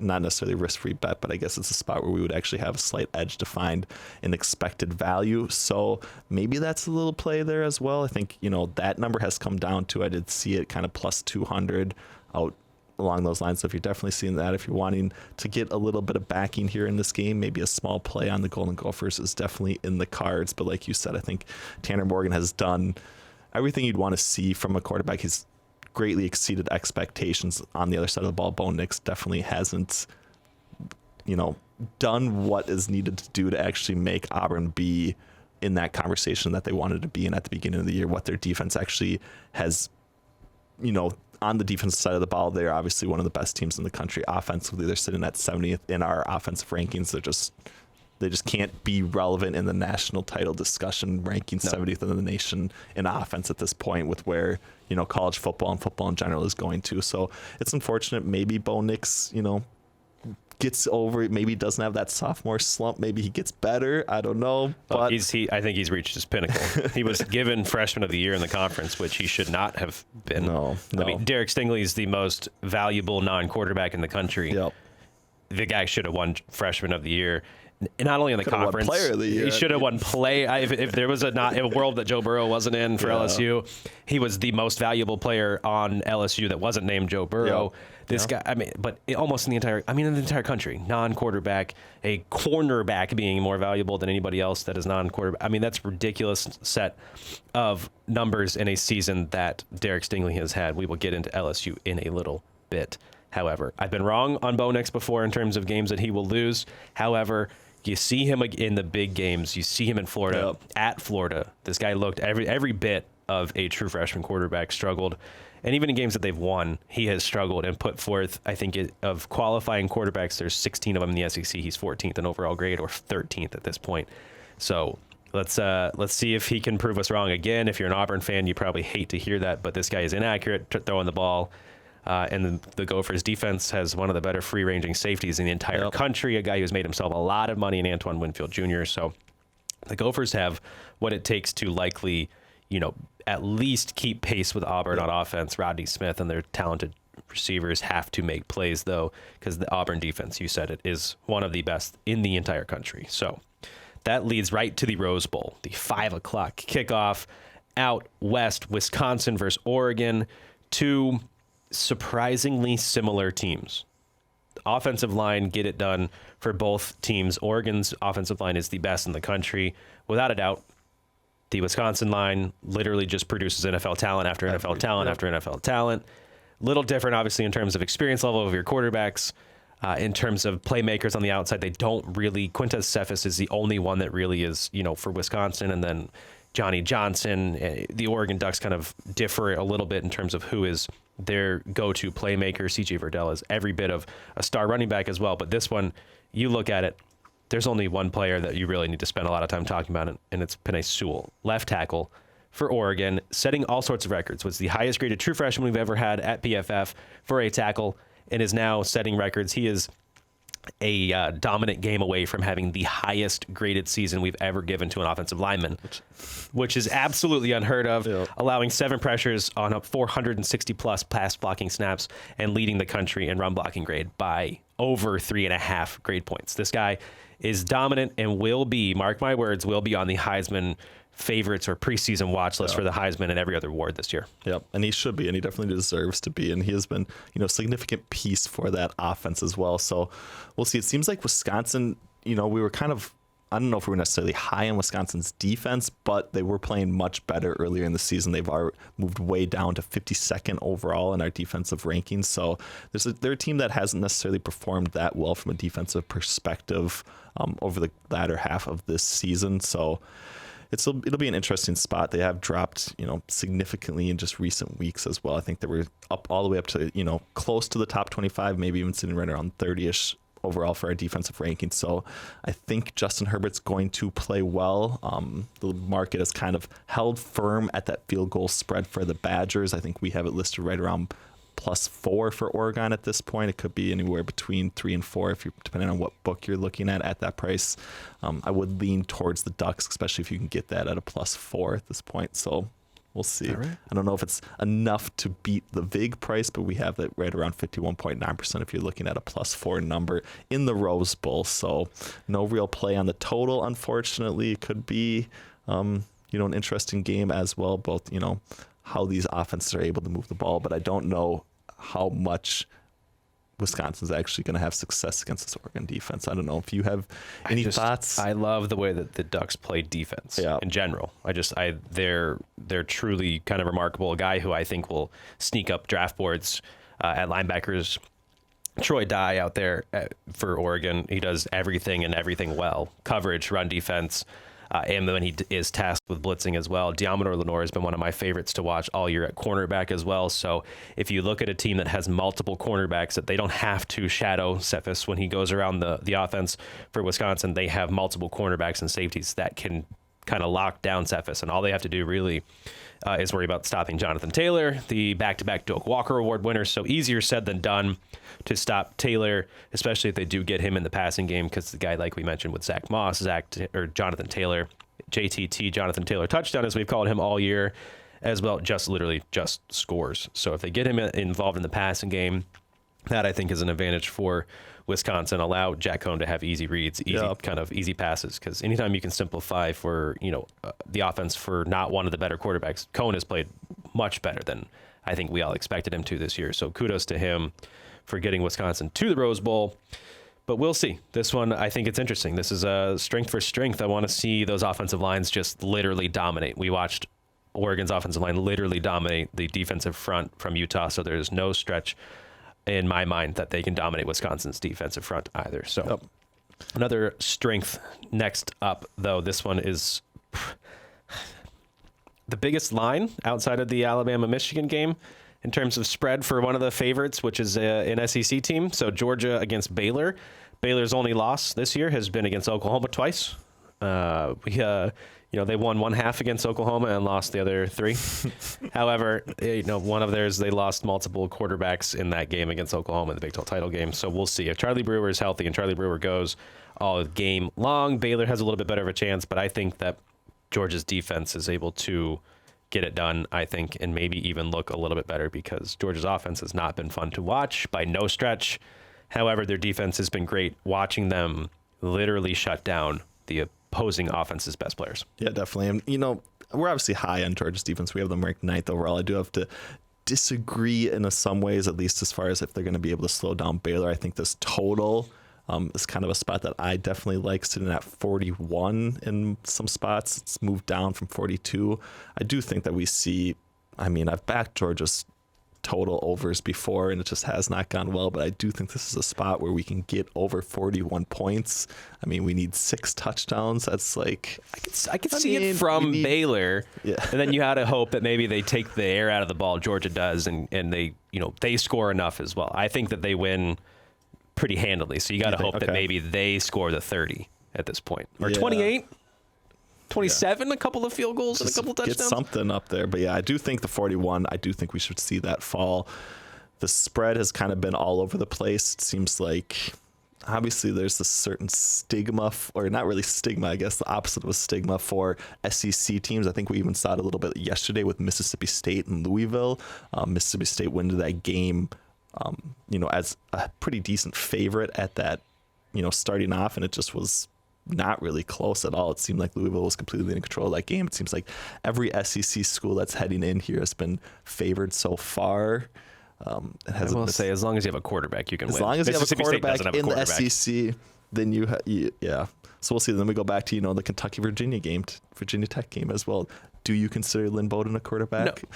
not necessarily a risk-free bet, but I guess it's a spot where we would actually have a slight edge to find an expected value. So maybe that's a little play there as well. I think, that number has come down to, I did see it kind of +200 out along those lines. So if you're definitely seeing that, if you're wanting to get a little bit of backing here in this game, maybe a small play on the Golden Gophers is definitely in the cards. But like you said, I think Tanner Morgan has done everything you'd want to see from a quarterback. He's greatly exceeded expectations on the other side of the ball. Bo Nix definitely hasn't, done what is needed to do to actually make Auburn be in that conversation that they wanted to be in at the beginning of the year. What their defense actually has, on the defensive side of the ball, they're obviously one of the best teams in the country. Offensively, they're sitting at 70th in our offensive rankings. They're just They just can't be relevant in the national title discussion, ranking 70th in the nation in offense at this point with where, college football and football in general is going to. So it's unfortunate. Maybe Bo Nix, gets over it. Maybe he doesn't have that sophomore slump. Maybe he gets better. I don't know. But I think he's reached his pinnacle. He was given Freshman of the Year in the conference, which he should not have been. No. I mean, Derek Stingley is the most valuable non-quarterback in the country. Yep. The guy should have won Freshman of the Year. Not only in the conference, Player of the Year. He should have won play. If there was a world that Joe Burrow wasn't in for LSU, he was the most valuable player on LSU that wasn't named Joe Burrow. Yep. This guy, but almost in the entire country, non-quarterback, a cornerback being more valuable than anybody else that is non-quarterback. That's ridiculous set of numbers in a season that Derek Stingley has had. We will get into LSU in a little bit. However, I've been wrong on Bo Nix before in terms of games that he will lose. However, you see him in the big games. You see him in Florida. Yep. At Florida, this guy looked every bit of a true freshman quarterback, struggled. And even in games that they've won, he has struggled and put forth, I think, of qualifying quarterbacks, there's 16 of them in the SEC. He's 14th in overall grade or 13th at this point. So let's see if he can prove us wrong again. If you're an Auburn fan, you probably hate to hear that, but this guy is inaccurate throwing the ball. And the Gophers defense has one of the better free-ranging safeties in the entire country, a guy who's made himself a lot of money in Antoine Winfield Jr. So the Gophers have what it takes to likely, at least keep pace with Auburn on offense. Rodney Smith and their talented receivers have to make plays, though, because the Auburn defense, you said it, is one of the best in the entire country. So that leads right to the Rose Bowl, the 5 o'clock kickoff out west, Wisconsin versus Oregon, two surprisingly similar teams. Offensive line, get it done for both teams. Oregon's offensive line is the best in the country, without a doubt. The Wisconsin line literally just produces NFL talent after NFL talent after NFL talent. Little different, obviously, in terms of experience level of your quarterbacks. In terms of playmakers on the outside, they don't really. Quintez Cephas is the only one that really is, for Wisconsin, and then Johnny Johnson. The Oregon Ducks kind of differ a little bit in terms of who is their go-to playmaker. C.J. Verdell is every bit of a star running back as well. But this one, you look at it, there's only one player that you really need to spend a lot of time talking about, and it's Penei Sewell, left tackle for Oregon, setting all sorts of records. Was the highest graded true freshman we've ever had at PFF for a tackle, and is now setting records. He is a dominant game away from having the highest graded season we've ever given to an offensive lineman, which is absolutely unheard of, allowing 7 pressures on up 460 plus pass blocking snaps and leading the country in run blocking grade by over 3.5 grade points. This guy is dominant and will be, mark my words, will be on the Heisman favorites or preseason watch list for the Heisman and every other award this year. Yep, and he should be, and he definitely deserves to be, and he has been, a significant piece for that offense as well. So we'll see. It seems like Wisconsin, we were kind of, I don't know if we were necessarily high on Wisconsin's defense, but they were playing much better earlier in the season. They've moved way down to 52nd overall in our defensive rankings. So they're a team that hasn't necessarily performed that well from a defensive perspective over the latter half of this season. So it'll be an interesting spot. They have dropped, significantly in just recent weeks as well. I think they were up all the way up to, close to the top 25, maybe even sitting right around 30-ish overall for our defensive rankings. So I think Justin Herbert's going to play well. The market has kind of held firm at that field goal spread for the Badgers. I think we have it listed right around +4 for Oregon at this point. It could be anywhere between 3 and 4 if you're depending on what book you're looking at that price. I would lean towards the Ducks, especially if you can get that at a +4 at this point. So we'll see. Right. I don't know if it's enough to beat the VIG price, but we have that right around 51.9% if you're looking at a +4 number in the Rose Bowl. So no real play on the total, unfortunately. It could be, an interesting game as well, both, how these offenses are able to move the ball, but I don't know how much Wisconsin's actually going to have success against this Oregon defense. I don't know if you have any thoughts. I love the way that the Ducks play defense in general. They're truly kind of remarkable. A guy who I think will sneak up draft boards at linebackers. Troy Dye out there for Oregon. He does everything and everything well. Coverage, run defense. And when he is tasked with blitzing as well. Diamador Lenore has been one of my favorites to watch all year at cornerback as well. So if you look at a team that has multiple cornerbacks, that they don't have to shadow Cephas when he goes around the offense for Wisconsin, they have multiple cornerbacks and safeties that can kind of lock down Cephas. And all they have to do really is worry about stopping Jonathan Taylor, the back-to-back Doak Walker Award winner. So easier said than done to stop Taylor, especially if they do get him in the passing game, because the guy, like we mentioned with Zach Moss, Jonathan Taylor, JTT, Jonathan Taylor touchdown, as we've called him all year, as well, just scores. So if they get him involved in the passing game, that I think is an advantage for Wisconsin. Allow Jack Cohn to have easy reads, easy passes, because anytime you can simplify for the offense for not one of the better quarterbacks, Cohn has played much better than I think we all expected him to this year. So kudos to him for getting Wisconsin to the Rose Bowl. But we'll see. This one, I think it's interesting. This is a strength for strength. I want to see those offensive lines just literally dominate. We watched Oregon's offensive line literally dominate the defensive front from Utah, so there's no stretch in my mind that they can dominate Wisconsin's defensive front either. So another strength next up, though. This one is the biggest line outside of the Alabama-Michigan game in terms of spread for one of the favorites, which is an SEC team. So Georgia against Baylor. Baylor's only loss this year has been against Oklahoma twice. They won 1/2 against Oklahoma and lost the other 3. However, one of theirs, they lost multiple quarterbacks in that game against Oklahoma in the Big 12 title game. So we'll see. If Charlie Brewer is healthy and Charlie Brewer goes all game long, Baylor has a little bit better of a chance, but I think that Georgia's defense is able to get it done, I think, and maybe even look a little bit better, because Georgia's offense has not been fun to watch by no stretch. However, their defense has been great, watching them literally shut down the opposing offense's best players. Yeah, definitely. And, we're obviously high on Georgia's defense. We have them ranked 9th overall. I do have to disagree in some ways, at least as far as if they're going to be able to slow down Baylor. I think this total is kind of a spot that I definitely like, sitting at 41 in some spots. It's moved down from 42. I do think that we see, I've backed Georgia's total overs before, and it just has not gone well, but I do think this is a spot where we can get over 41 points. We need 6 touchdowns. That's like, I could see it from Baylor. Yeah. And then you had to hope that maybe they take the air out of the ball. Georgia does, and they score enough as well. I think that they win pretty handily. So you got to hope that maybe they score the 30 at this point, or 28, 27, a couple of field goals and a couple of touchdowns. Get something up there. But yeah, I do think the 41, I do think we should see that fall. The spread has kind of been all over the place. It seems like obviously there's this certain stigma, or not really stigma, I guess the opposite of a stigma for SEC teams. I think we even saw it a little bit yesterday with Mississippi State and Louisville. Mississippi State went into that game as a pretty decent favorite at that, starting off, and it just was not really close at all. It seemed like Louisville was completely in control of that game. It seems like every SEC school that's heading in here has been favored so far. I will say, as long as you have a quarterback, you can win. As long as you have a quarterback in the SEC, then yeah. So we'll see. Then we go back to, the Kentucky-Virginia game, Virginia Tech game as well. Do you consider Lynn Bowden a quarterback? No.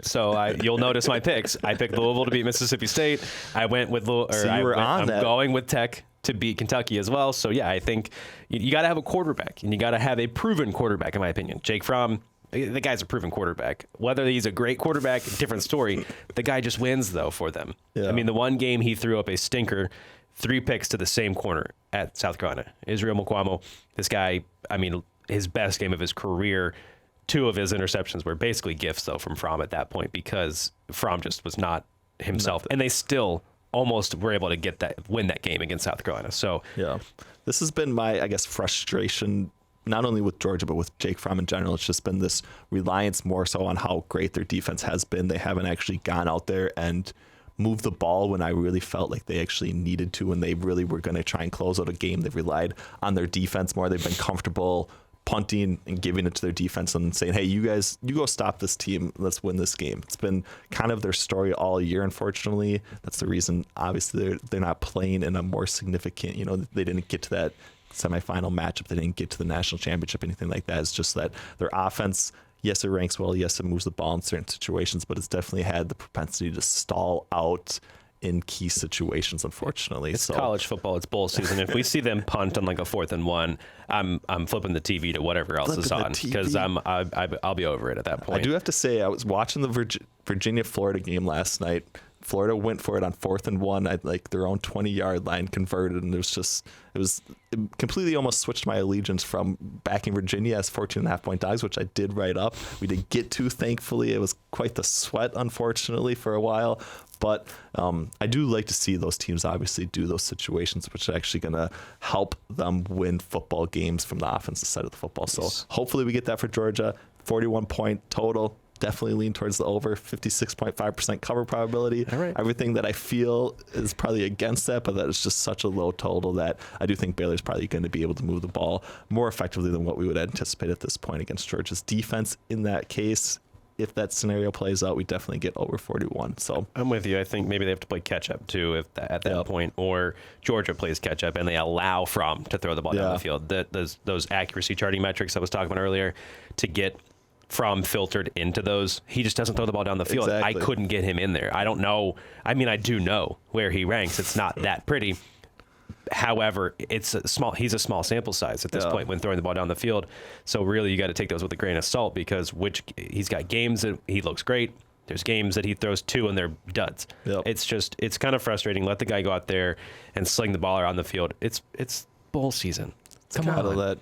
So you'll notice my picks. I picked Louisville to beat Mississippi State. I went with I'm going with Tech to beat Kentucky as well. So yeah, I think you got to have a quarterback, and you got to have a proven quarterback, in my opinion. Jake Fromm, the guy's a proven quarterback. Whether he's a great quarterback, different story. The guy just wins though for them. Yeah. The one game he threw up a stinker, 3 picks to the same corner at South Carolina. Israel Mukwamo, this guy, his best game of his career. 2 of his interceptions were basically gifts, though, from Fromm at that point, because Fromm just was not himself. And they still almost were able to win that game against South Carolina. So yeah, this has been my, frustration, not only with Georgia, but with Jake Fromm in general. It's just been this reliance more so on how great their defense has been. They haven't actually gone out there and moved the ball when I really felt like they actually needed to, and they really were going to try and close out a game. They've relied on their defense more. They've been comfortable punting and giving it to their defense and saying, hey, you guys, you go stop this team. Let's win this game. It's been kind of their story all year, unfortunately. That's the reason, obviously, they're not playing in a more significant, they didn't get to that semifinal matchup. They didn't get to the national championship, anything like that. It's just that their offense, yes, it ranks well. Yes, it moves the ball in certain situations, but it's definitely had the propensity to stall out in key situations, unfortunately. It's college football. It's bowl season. If we see them punt on like a 4th and 1, I'm flipping the TV to whatever else is on because I'll be over it at that point. I do have to say, I was watching the Virginia-Florida game last night. Florida went for it on 4th and 1 at like their own 20-yard line, converted, and it completely almost switched my allegiance from backing Virginia as 14.5-point dogs, which I did write up. We did get to, thankfully. It was quite the sweat, unfortunately, for a while. But I do like to see those teams obviously do those situations, which are actually going to help them win football games from the offensive side of the football. So hopefully we get that for Georgia. 41-point total. Definitely lean towards the over. 56.5% cover probability. All right. Everything that I feel is probably against that, but that is just such a low total that I do think Baylor's probably going to be able to move the ball more effectively than what we would anticipate at this point against Georgia's defense. In that case, if that scenario plays out, we definitely get over 41. So I'm with you. I think maybe they have to play catch up too at that point, or Georgia plays catch up and they allow Fromm to throw the ball down the field. Those accuracy charting metrics I was talking about earlier, to get Fromm filtered into those, he just doesn't throw the ball down the field. Exactly. I couldn't get him in there. I don't know. I mean, I do know where he ranks. It's not that pretty. However, he's a small sample size at this point when throwing the ball down the field. So really, you got to take those with a grain of salt because he's got games that he looks great. There's games that he throws 2 and they're duds. Yep. It's kind of frustrating. Let the guy go out there and sling the ball around the field. It's bowl season. Come on.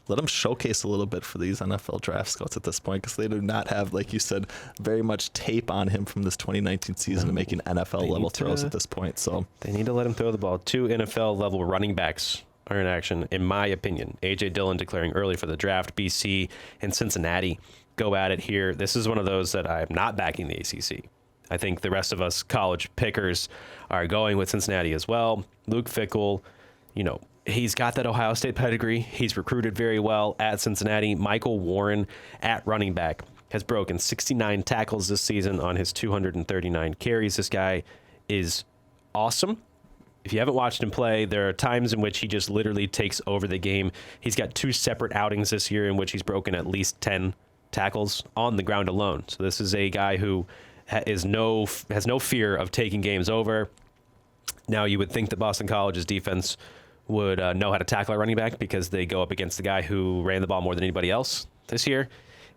Let them showcase a little bit for these NFL draft scouts at this point because they do not have, like you said, very much tape on him from this 2019 season to making NFL-level throws at this point. So they need to let him throw the ball. 2 NFL-level running backs are in action, in my opinion. A.J. Dillon declaring early for the draft. BC and Cincinnati go at it here. This is one of those that I'm not backing the ACC. I think the rest of us college pickers are going with Cincinnati as well. Luke Fickell, he's got that Ohio State pedigree. He's recruited very well at Cincinnati. Michael Warren at running back has broken 69 tackles this season on his 239 carries. This guy is awesome. If you haven't watched him play, there are times in which he just literally takes over the game. He's got 2 separate outings this year in which he's broken at least 10 tackles on the ground alone. So this is a guy who has no fear of taking games over. Now, you would think that Boston College's defense would know how to tackle a running back because they go up against the guy who ran the ball more than anybody else this year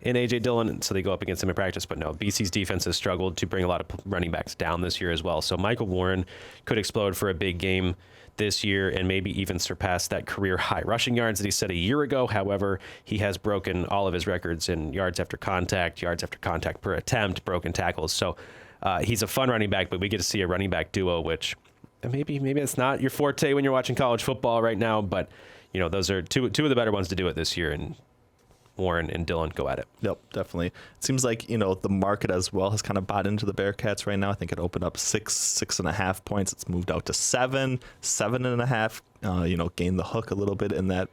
in A.J. Dillon, and so they go up against him in practice. But no, BC's defense has struggled to bring a lot of running backs down this year as well. So Michael Warren could explode for a big game this year and maybe even surpass that career high rushing yards that he set a year ago. However, he has broken all of his records in yards after contact per attempt, broken tackles. So he's a fun running back, but we get to see a running back duo, which maybe it's not your forte when you're watching college football right now, but those are two of the better ones to do it this year, and Warren and Dillon go at it. Yep, definitely. It seems like the market as well has kind of bought into the Bearcats right now. I think it opened up 6.5 points. It's moved out to 7.5. Gained the hook a little bit in that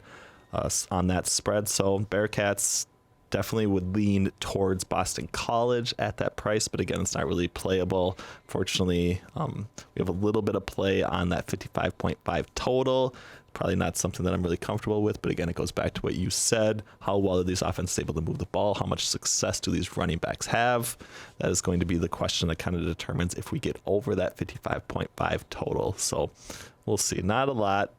on that spread. So Bearcats definitely would lean towards Boston College at that price, but again, it's not really playable. Fortunately, we have a little bit of play on that 55.5 total. Probably not something that I'm really comfortable with, but again, it goes back to what you said. How well are these offenses able to move the ball? How much success do these running backs have? That is going to be the question that kind of determines if we get over that 55.5 total. So we'll see. Not a lot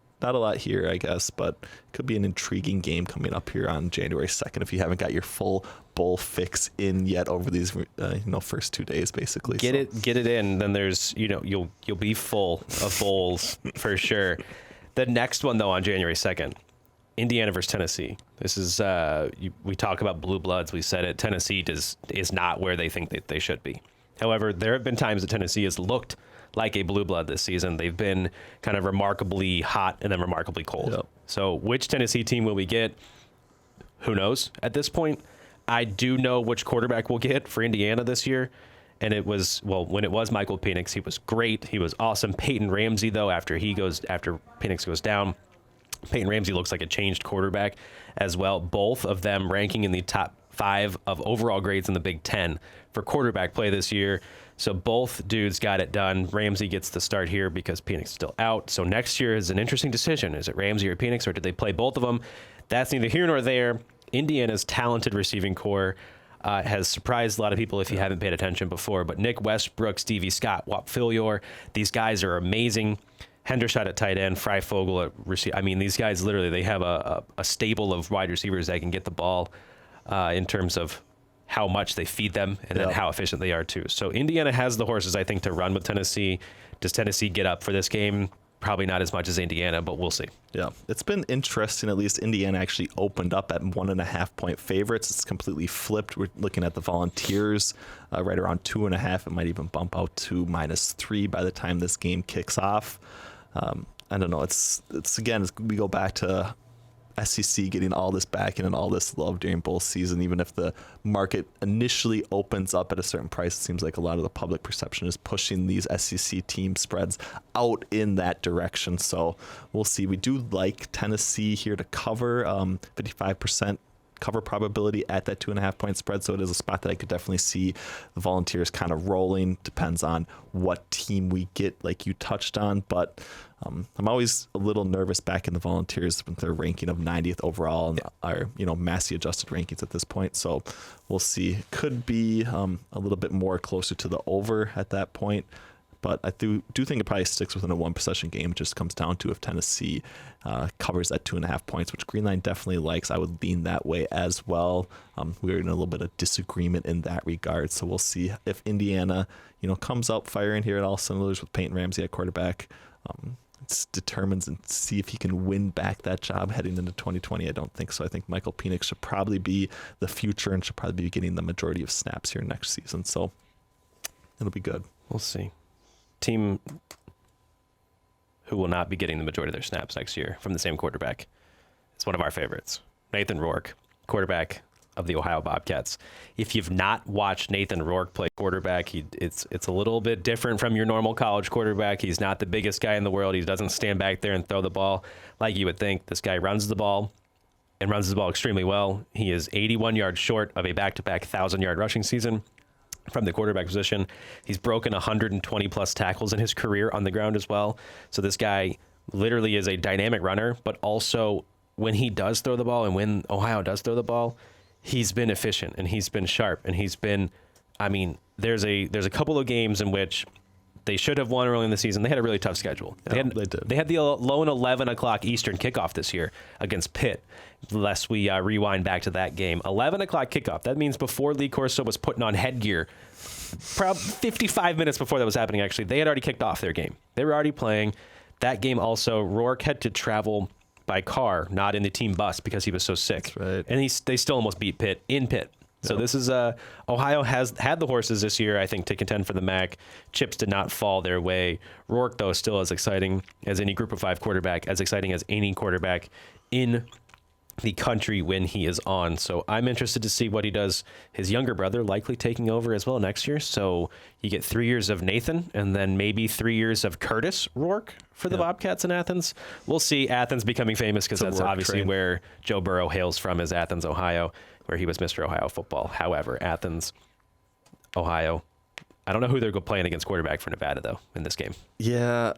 here, I guess, but it could be an intriguing game coming up here on January 2nd if you haven't got your full bowl fix in yet over these first 2 days, basically. Get it in, then there's you'll be full of bowls for sure. The next one though on January 2nd, Indiana versus Tennessee. This is we talk about blue bloods. We said it. Tennessee is not where they think that they should be. However, there have been times that Tennessee has looked like a blue blood this season. They've been kind of remarkably hot and then remarkably cold. Yep. So which Tennessee team will we get? Who knows at this point? I do know which quarterback we'll get for Indiana this year. And it was, when it was Michael Penix, he was great. He was awesome. Peyton Ramsey, though, after Penix goes down, Peyton Ramsey looks like a changed quarterback as well. Both of them ranking in the top 5 of overall grades in the Big Ten for quarterback play this year. So both dudes got it done. Ramsey gets the start here because Penix is still out. So next year is an interesting decision. Is it Ramsey or Penix, or did they play both of them? That's neither here nor there. Indiana's talented receiving core. has surprised a lot of people if you haven't paid attention before. But Nick Westbrook, Stevie Scott, Wap Filior, these guys are amazing. Hendershot at tight end, Freifogel at receiver. I mean, these guys literally, they have a stable of wide receivers that can get the ball in terms of how much they feed them and then how efficient they are too. So Indiana has the horses, I think, to run with Tennessee. Does Tennessee get up for this game? Probably not as much as Indiana, but we'll see. Yeah, it's been interesting. At least Indiana actually opened up at 1.5-point favorites. It's completely flipped. We're looking at the Volunteers right around 2.5. It might even bump out to -3 by the time this game kicks off. I don't know. It's again, we go back to SEC getting all this backing and all this love during bowl season. Even if the market initially opens up at a certain price, it seems like a lot of the public perception is pushing these SEC team spreads out in that direction. So we'll see. We do like Tennessee here to cover 55% cover probability at that 2.5-point spread. So it is a spot that I could definitely see the Volunteers kind of rolling. Depends on what team we get, like you touched on. But I'm always a little nervous back in the Volunteers with their ranking of 90th overall and our, Massey adjusted rankings at this point. So we'll see. Could be a little bit more closer to the over at that point. But I do think it probably sticks within a one-possession game. It just comes down to if Tennessee covers that 2.5 points, which Greenline definitely likes. I would lean that way as well. We're in a little bit of disagreement in that regard. So we'll see if Indiana, comes out firing here at all cylinders with Peyton Ramsey at quarterback. It determines and see if he can win back that job heading into 2020. I don't think so. I think Michael Penix should probably be the future and should probably be getting the majority of snaps here next season. So it'll be good. We'll see. Team who will not be getting the majority of their snaps next year from the same quarterback. It's one of our favorites, Nathan Roarke, quarterback of the Ohio Bobcats. If you've not watched Nathan Roarke play quarterback, it's a little bit different from your normal college quarterback. He's not the biggest guy in the world. He doesn't stand back there and throw the ball like you would think. This guy runs the ball and runs the ball extremely well. He is 81 yards short of a back-to-back 1,000-yard rushing season from the quarterback position. He's broken 120 plus tackles in his career on the ground as well. So this guy literally is a dynamic runner, but also when he does throw the ball and when Ohio does throw the ball, he's been efficient and he's been sharp and he's been, there's a couple of games in which they should have won early in the season. They had a really tough schedule. Yeah, they did. They had the lone 11 o'clock Eastern kickoff this year against Pitt, lest we rewind back to that game. 11 o'clock kickoff. That means before Lee Corso was putting on headgear, probably 55 minutes before that was happening, actually, they had already kicked off their game. They were already playing. That game also, Roarke had to travel by car, not in the team bus because he was so sick. That's right. And they still almost beat Pitt in Pitt. So this is Ohio has had the horses this year, I think, to contend for the MAC. Chips did not fall their way. Roarke, though, is still as exciting as any Group of 5 quarterback, as exciting as any quarterback in the country when he is on. So I'm interested to see what he does. His younger brother likely taking over as well next year. So you get 3 years of Nathan and then maybe 3 years of Curtis Roarke for the Bobcats in Athens. We'll see. Athens becoming famous because that's obviously where Joe Burrow hails from, is Athens, Ohio, where he was Mr. Ohio football. However, Athens, Ohio, I don't know who they're playing against quarterback for Nevada, though, in this game. Yeah,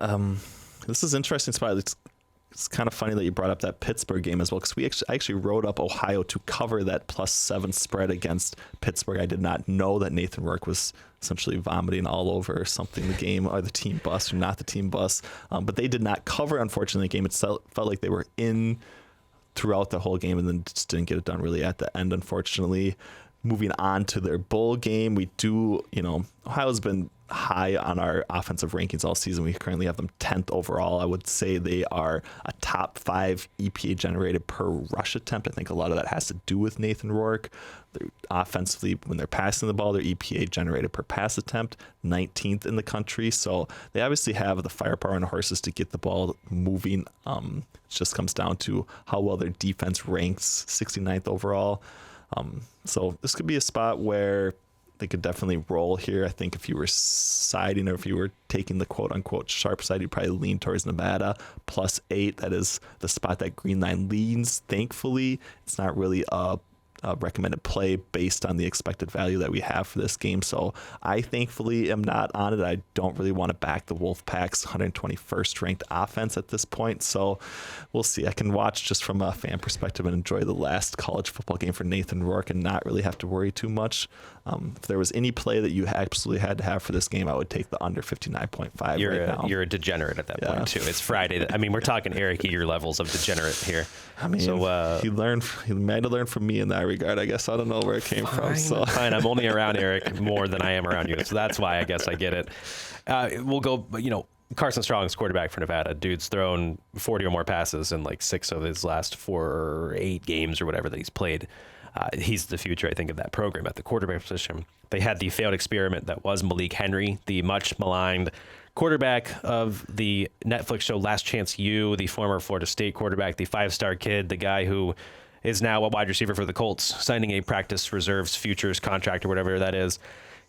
this is interesting spot. It's kind of funny that you brought up that Pittsburgh game as well, because I actually wrote up Ohio to cover that +7 spread against Pittsburgh. I did not know that Nathan Roarke was essentially vomiting all over something, the game, or the team bus, or not the team bus. But they did not cover, unfortunately, the game. It felt like they were in throughout the whole game and then just didn't get it done really at the end, unfortunately. Moving on to their bowl game, we do, Ohio's been high on our offensive rankings all season. We currently have them 10th overall. I would say they are a top 5 EPA generated per rush attempt. I think a lot of that has to do with Nathan Roarke. They're offensively, when they're passing the ball, their EPA generated per pass attempt, 19th in the country. So they obviously have the firepower and horses to get the ball moving. It just comes down to how well their defense ranks, 69th overall. So this could be a spot where they could definitely roll here. I think if you were siding or if you were taking the quote unquote sharp side, you'd probably lean towards Nevada +8. That is the spot that Greenline leans. Thankfully, it's not really a recommended play based on the expected value that we have for this game. So I thankfully am not on it. I don't really want to back the Wolfpack's 121st ranked offense at this point. So we'll see. I can watch just from a fan perspective and enjoy the last college football game for Nathan Roarke and not really have to worry too much. If there was any play that you absolutely had to have for this game, I would take the under 59.5 right now. You're a degenerate at that point too. It's Friday. I mean, we're talking Eric Eager levels of degenerate here. I mean, so, he might have learned from me in that regard. I guess I don't know where it came from. So fine. I'm only around Eric more than I am around you, so that's why I guess I get it. We'll go. Carson Strong's quarterback for Nevada. Dude's thrown 40 or more passes in like 6 of his last 4 or 8 games or whatever that he's played. He's the future, I think, of that program at the quarterback position. They had the failed experiment that was Malik Henry, the much maligned quarterback of the Netflix show Last Chance U, the former Florida State quarterback, the 5-star kid, the guy who is now a wide receiver for the Colts, signing a practice reserves futures contract or whatever that is.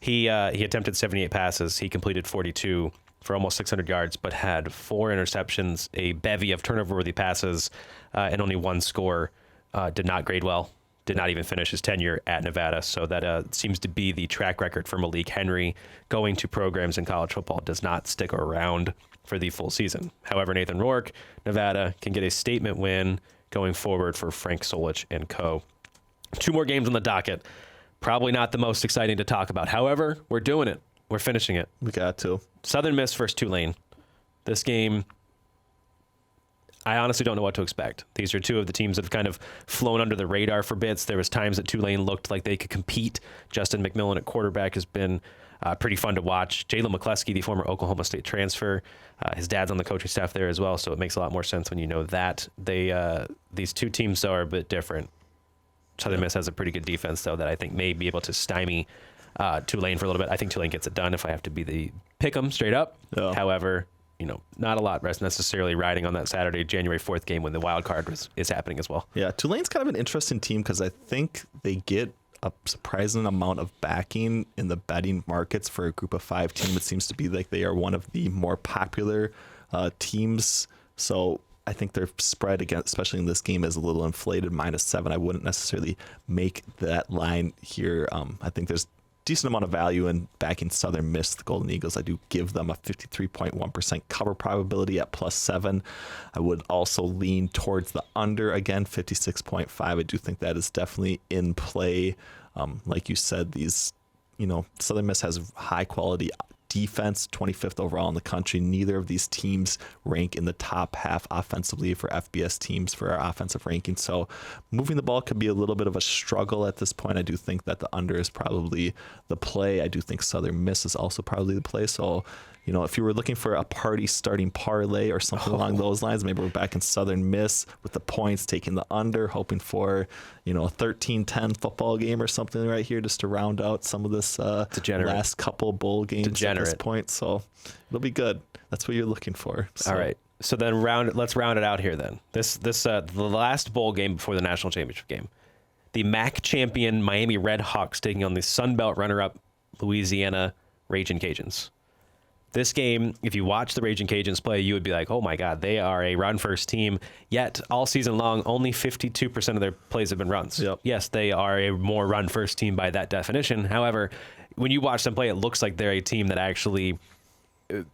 He attempted 78 passes. He completed 42 for almost 600 yards, but had 4 interceptions, a bevy of turnover-worthy passes, and only 1 score. Did not grade well. Did not even finish his tenure at Nevada. So that seems to be the track record for Malik Henry. Going to programs in college football does not stick around for the full season. However, Nathan Roarke, Nevada, can get a statement win going forward for Frank Solich and co. 2 more games on the docket. Probably not the most exciting to talk about. However, we're doing it. We're finishing it. We got to. Southern Miss versus Tulane. This game, I honestly don't know what to expect. These are 2 of the teams that have kind of flown under the radar for bits. There was times that Tulane looked like they could compete. Justin McMillan at quarterback has been pretty fun to watch. Jalen McCleskey, the former Oklahoma State transfer, his dad's on the coaching staff there as well, so it makes a lot more sense when you know that. These 2 teams, though, are a bit different. Southern Miss has a pretty good defense, though, that I think may be able to stymie Tulane for a little bit. I think Tulane gets it done if I have to be the pick 'em straight up. Yeah. However, not a lot necessarily riding on that Saturday, January 4th game when the wild card is happening as well. Yeah, Tulane's kind of an interesting team because I think they get a surprising amount of backing in the betting markets for a group of 5 team. It seems to be like they are one of the more popular teams. So I think their spread, again, especially in this game, is a little inflated, -7. I wouldn't necessarily make that line here. I think there's decent amount of value in backing Southern Miss, the Golden Eagles. I do give them a 53.1% cover probability at +7. I would also lean towards the under, again, 56.5. I do think that is definitely in play. Like you said, Southern Miss has high quality defense, 25th overall in the country. Neither of these teams rank in the top half offensively for FBS teams for our offensive ranking. So moving the ball could be a little bit of a struggle at this point. I do think that the under is probably the play. I do think Southern Miss is also probably the play. So, if you were looking for a party starting parlay or something along those lines, maybe we're back in Southern Miss with the points, taking the under, hoping for, a 13-10 football game or something right here just to round out some of this last couple bowl games at this point. So it'll be good. That's what you're looking for. So. All right. So then let's round it out here then. The last bowl game before the national championship game. The MAC champion Miami Red Hawks taking on the Sun Belt runner-up Louisiana Ragin' Cajuns. This game, if you watch the Ragin' Cajuns play, you would be like, oh my God, they are a run-first team. Yet, all season long, only 52% of their plays have been runs. Yep. Yes, they are a more run-first team by that definition. However, when you watch them play, it looks like they're a team that actually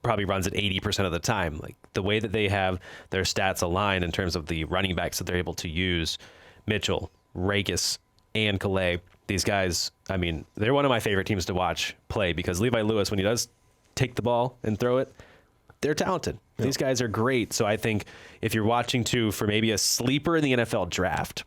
probably runs it 80% of the time. Like the way that they have their stats aligned in terms of the running backs that they're able to use, Mitchell, Rakes, and Calais, these guys, I mean, they're one of my favorite teams to watch play because Levi Lewis, when he does take the ball and throw it, they're talented. Yep. These guys are great. So I think if you're watching for maybe a sleeper in the NFL draft,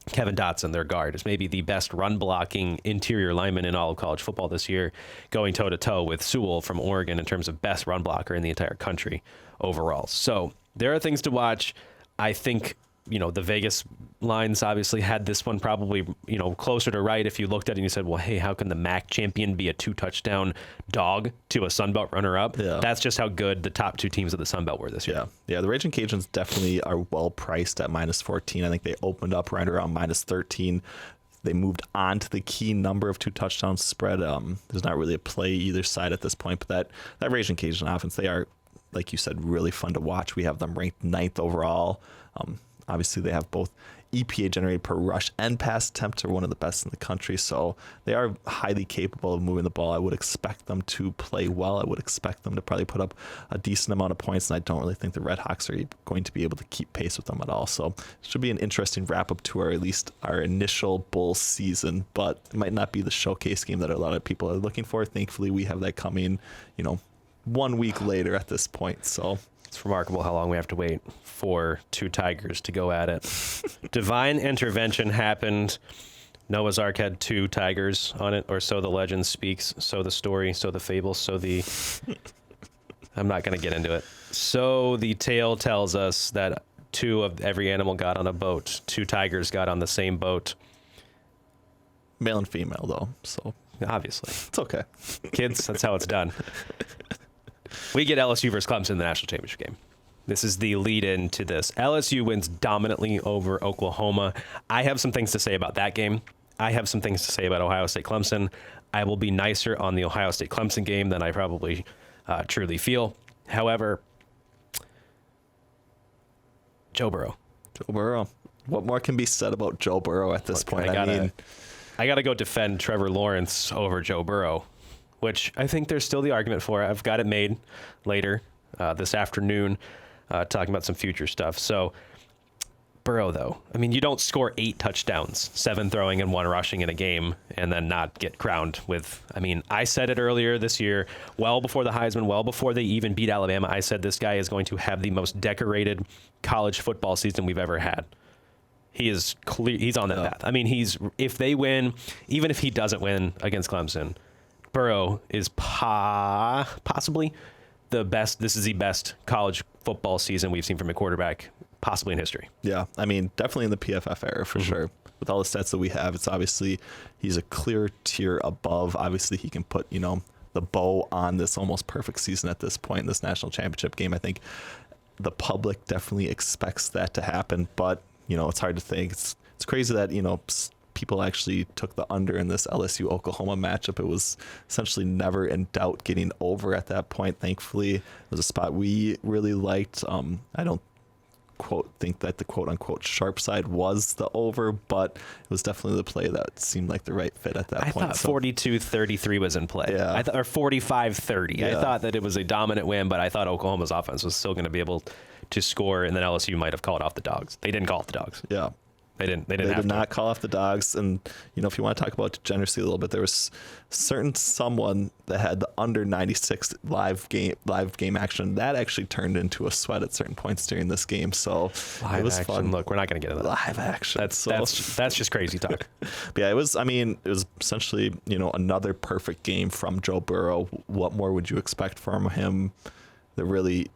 Kevin Dotson, their guard, is maybe the best run blocking interior lineman in all of college football this year, going toe to toe with Sewell from Oregon in terms of best run blocker in the entire country overall. So there are things to watch. I think, the Vegas lines obviously had this one probably, closer to right if you looked at it and you said, well, hey, how can the MAC champion be a 2-touchdown dog to a Sun Belt runner-up? Yeah. That's just how good the top 2 teams of the Sun Belt were this year. Yeah, the Ragin' Cajuns definitely are well priced at -14. I think they opened up right around -13. They moved on to the key number of 2 touchdowns spread. There's not really a play either side at this point, but that Ragin' Cajun offense, they are, like you said, really fun to watch. We have them ranked 9th overall. Obviously, they have both EPA generated per rush and pass attempt are one of the best in the country. So they are highly capable of moving the ball. I would expect them to play well. I would expect them to probably put up a decent amount of points, and I don't really think the Red Hawks are going to be able to keep pace with them at all. So it should be an interesting wrap up to at least our initial bowl season, but it might not be the showcase game that a lot of people are looking for. Thankfully, we have that coming, 1 week later at this point. So it's remarkable how long we have to wait for two Tigers to go at it. Divine intervention happened. Noah's Ark had two Tigers on it, or so the legend speaks, so the story, so the fable, so the... I'm not going to get into it. So the tale tells us that two of every animal got on a boat. Two tigers got on the same boat. Male and female, though, so... Obviously. It's okay. Kids, that's how it's done. We get LSU versus Clemson in the national championship game. This is the lead-in to this. LSU wins dominantly over Oklahoma. I have some things to say about that game. I have some things to say about Ohio State-Clemson. I will be nicer on the Ohio State-Clemson game than I probably truly feel. However, Joe Burrow. Joe Burrow. What more can be said about Joe Burrow at this point? I got to go defend Trevor Lawrence over Joe Burrow, which I think there's still the argument for. I've got it made later this afternoon, talking about some future stuff. So Burrow, though, I mean, you don't score 8 touchdowns, 7 throwing and 1 rushing in a game, and then not get crowned with, I mean, I said it earlier this year, well before the Heisman, well before they even beat Alabama, I said this guy is going to have the most decorated college football season we've ever had. He is clear. He's on that path. I mean, if they win, even if he doesn't win against Clemson, Burrow is possibly the best. This is the best college football season we've seen from a quarterback, possibly in history. Yeah, I mean, definitely in the PFF era for sure. With all the stats that we have, it's obviously he's a clear tier above. Obviously, he can put the bow on this almost perfect season at this point in this national championship game. I think the public definitely expects that to happen, but it's hard to think. It's crazy that people actually took the under in this LSU Oklahoma matchup. It was essentially never in doubt getting over at that point. Thankfully, it was a spot we really liked. I don't think that the quote unquote sharp side was the over, but it was definitely the play that seemed like the right fit at that point. I thought 42-33 was in play. Yeah. Or 45-30. Yeah. I thought that it was a dominant win, but I thought Oklahoma's offense was still going to be able to score, and then LSU might have called off the dogs. They didn't call off the dogs. Yeah. They did not call off the dogs. And, if you want to talk about degeneracy a little bit, there was someone that had the under 96 live game action. That actually turned into a sweat at certain points during this game. So live it was action. fun. Look, we're not going to get into that. Live action. That's just crazy talk. But yeah, it was essentially, another perfect game from Joe Burrow. What more would you expect from him? That really,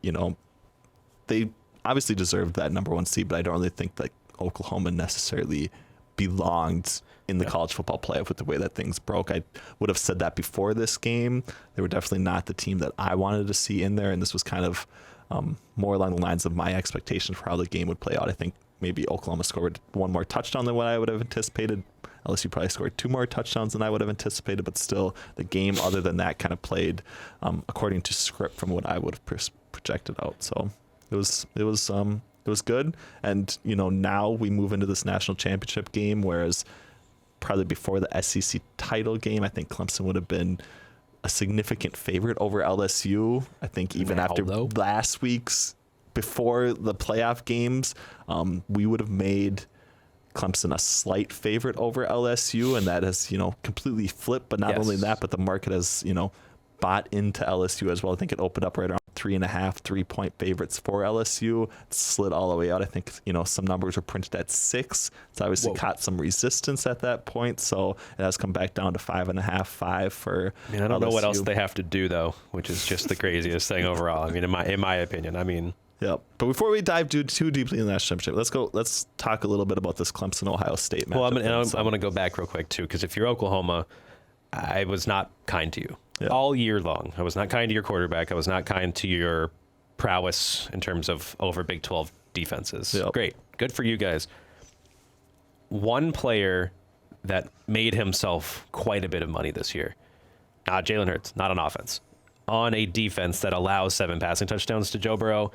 they obviously deserved that number 1 seed, but I don't really think that Oklahoma necessarily belonged in the college football playoff with the way that things broke. I would have said that before this game. They were definitely not the team that I wanted to see in there, and this was kind of more along the lines of my expectations for how the game would play out. I think maybe Oklahoma scored 1 more touchdown than what I would have anticipated. LSU probably scored 2 more touchdowns than I would have anticipated, but still the game other than that kind of played according to script from what I would have projected out. So it was good. And, now we move into this national championship game, whereas probably before the SEC title game, I think Clemson would have been a significant favorite over LSU. I think even after last week's, before the playoff games, we would have made Clemson a slight favorite over LSU, and that has, completely flipped. But not only that, but the market has, bought into LSU as well. I think it opened up right around 3.5 3-point favorites for LSU. It slid all the way out. I think some numbers were printed at 6. It's obviously caught some resistance at that point, so it has come back down to 5.5 5 for I don't know what else they have to do though, which is just the craziest thing overall. I mean, in my opinion. Yeah, but before we dive too deeply in the national championship, let's talk a little bit about this Clemson Ohio State matchup. Well, I'm going to go back real quick too, because if you're Oklahoma, I was not kind to you. All year long. I was not kind to your quarterback. I was not kind to your prowess in terms of over Big 12 defenses. Great. Good for you guys. One player that made himself quite a bit of money this year, not Jalen Hurts, not on offense, on a defense that allows 7 passing touchdowns to Joe Burrow,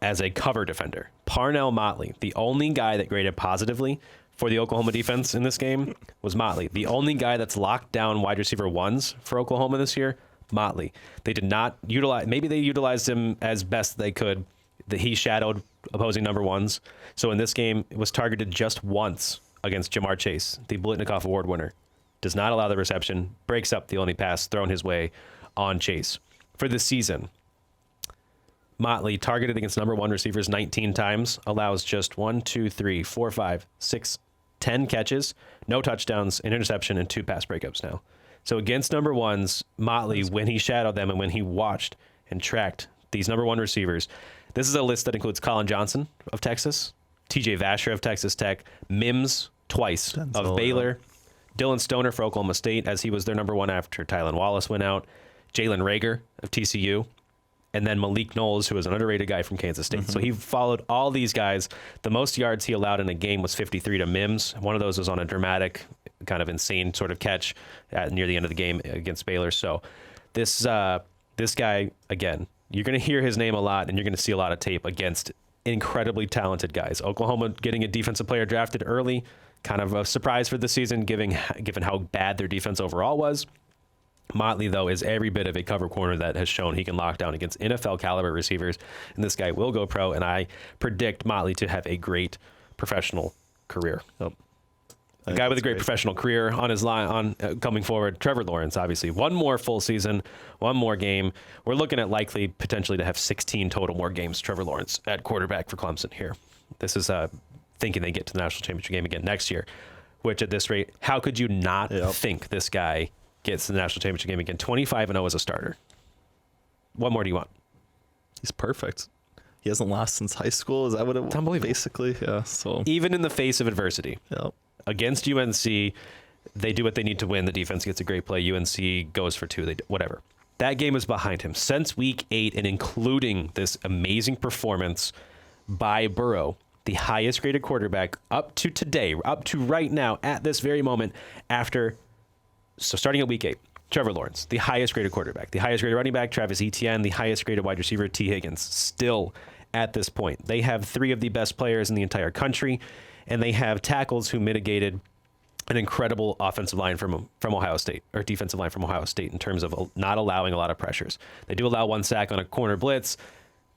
as a cover defender. Parnell Motley, the only guy that graded positively for the Oklahoma defense in this game was Motley. The only guy that's locked down wide receiver ones for Oklahoma this year, Motley. They did not utilize, maybe they utilized him as best they could. That he shadowed opposing number ones. So in this game, it was targeted just once against Jamar Chase, the Blitnikoff Award winner. Does not allow the reception, breaks up the only pass thrown his way on Chase. For the season, Motley targeted against number one receivers 19 times, allows just 1, 2, 3, 4, 5, 6, 10 catches, no touchdowns, an interception, and 2 pass breakups now. So against number ones, Motley, when he shadowed them and when he watched and tracked these number one receivers, this is a list that includes Colin Johnson of Texas, TJ Vasher of Texas Tech, Mims twice of Baylor, Dillon Stoner for Oklahoma State, as he was their number one after Tylan Wallace went out, Jalen Rager of TCU, and then Malik Knowles, who was an underrated guy from Kansas State. So he followed all these guys. The most yards he allowed in a game was 53 to Mims. One of those was on a dramatic, kind of insane sort of catch near the end of the game against Baylor. So this guy, again, you're going to hear his name a lot, and you're going to see a lot of tape against incredibly talented guys. Oklahoma getting a defensive player drafted early, kind of a surprise for the season, given how bad their defense overall was. Motley, though, is every bit of a cover corner that has shown he can lock down against NFL caliber receivers, and this guy will go pro, and I predict Motley to have a great professional career. Yep. A guy with a great professional career on his line coming forward. Trevor Lawrence, obviously, one more full season, one more game. We're looking at likely potentially to have 16 total more games. Trevor Lawrence at quarterback for Clemson here. This is thinking they get to the national championship game again next year. Which at this rate, how could you not think this guy gets to the national championship game again? 25-0 as a starter. What more do you want? He's perfect. He hasn't lost since high school. Is that what it was? Unbelievable. Basically, yeah. So even in the face of adversity. Yep. Against UNC, they do what they need to win. The defense gets a great play. UNC goes for 2. Whatever. That game is behind him. Since week 8, and including this amazing performance by Burrow, the highest graded quarterback up to today, up to right now, at this very moment, starting at week 8, Trevor Lawrence, the highest graded quarterback, the highest graded running back, Travis Etienne, the highest graded wide receiver, T. Higgins, still at this point. They have 3 of the best players in the entire country, and they have tackles who mitigated an incredible offensive line from Ohio State, or defensive line from Ohio State, in terms of not allowing a lot of pressures. They do allow 1 sack on a corner blitz.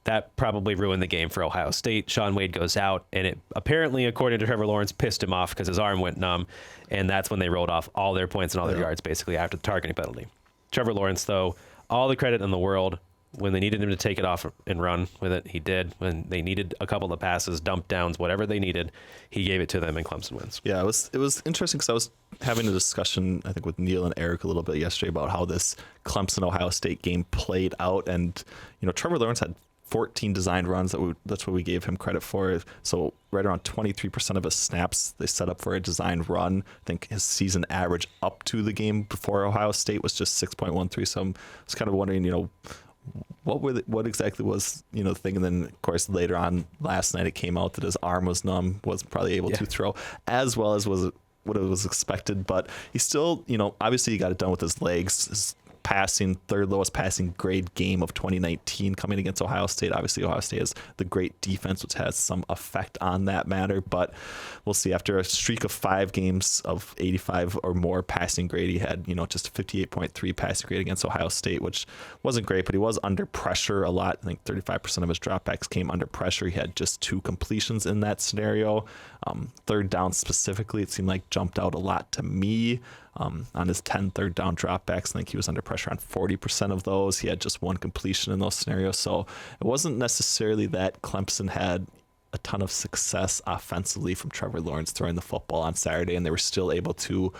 That probably ruined the game for Ohio State. Shaun Wade goes out, and it apparently, according to Trevor Lawrence, pissed him off because his arm went numb, and that's when they rolled off all their points and all their yards, basically, after the targeting penalty. Trevor Lawrence, though, all the credit in the world. When they needed him to take it off and run with it, he did. When they needed a couple of passes, dump downs, whatever they needed, he gave it to them, and Clemson wins. Yeah, it was interesting because I was having a discussion, I think, with Neil and Eric a little bit yesterday about how this Clemson-Ohio State game played out. And, Trevor Lawrence had 14 designed runs. That's what we gave him credit for. So right around 23% of his snaps they set up for a designed run. I think his season average up to the game before Ohio State was just 6.13. So I was kind of wondering, what exactly was the thing. And then of course later on last night it came out that his arm was numb, wasn't probably able to throw as well as what it was expected. But he still, obviously he got it done with his legs. His passing, 3rd lowest passing grade game of 2019 coming against Ohio State. Obviously Ohio State has the great defense, which has some effect on that matter, but we'll see. After a streak of 5 games of 85 or more passing grade, he had just a 58.3 passing grade against Ohio State, which wasn't great, but he was under pressure a lot. I think 35% of his dropbacks came under pressure. He had just 2 completions in that scenario. 3rd down specifically, it seemed like jumped out a lot to me. On his 10 third down dropbacks, I think he was under pressure on 40% of those. He had just 1 completion in those scenarios. So it wasn't necessarily that Clemson had a ton of success offensively from Trevor Lawrence throwing the football on Saturday, and they were still able to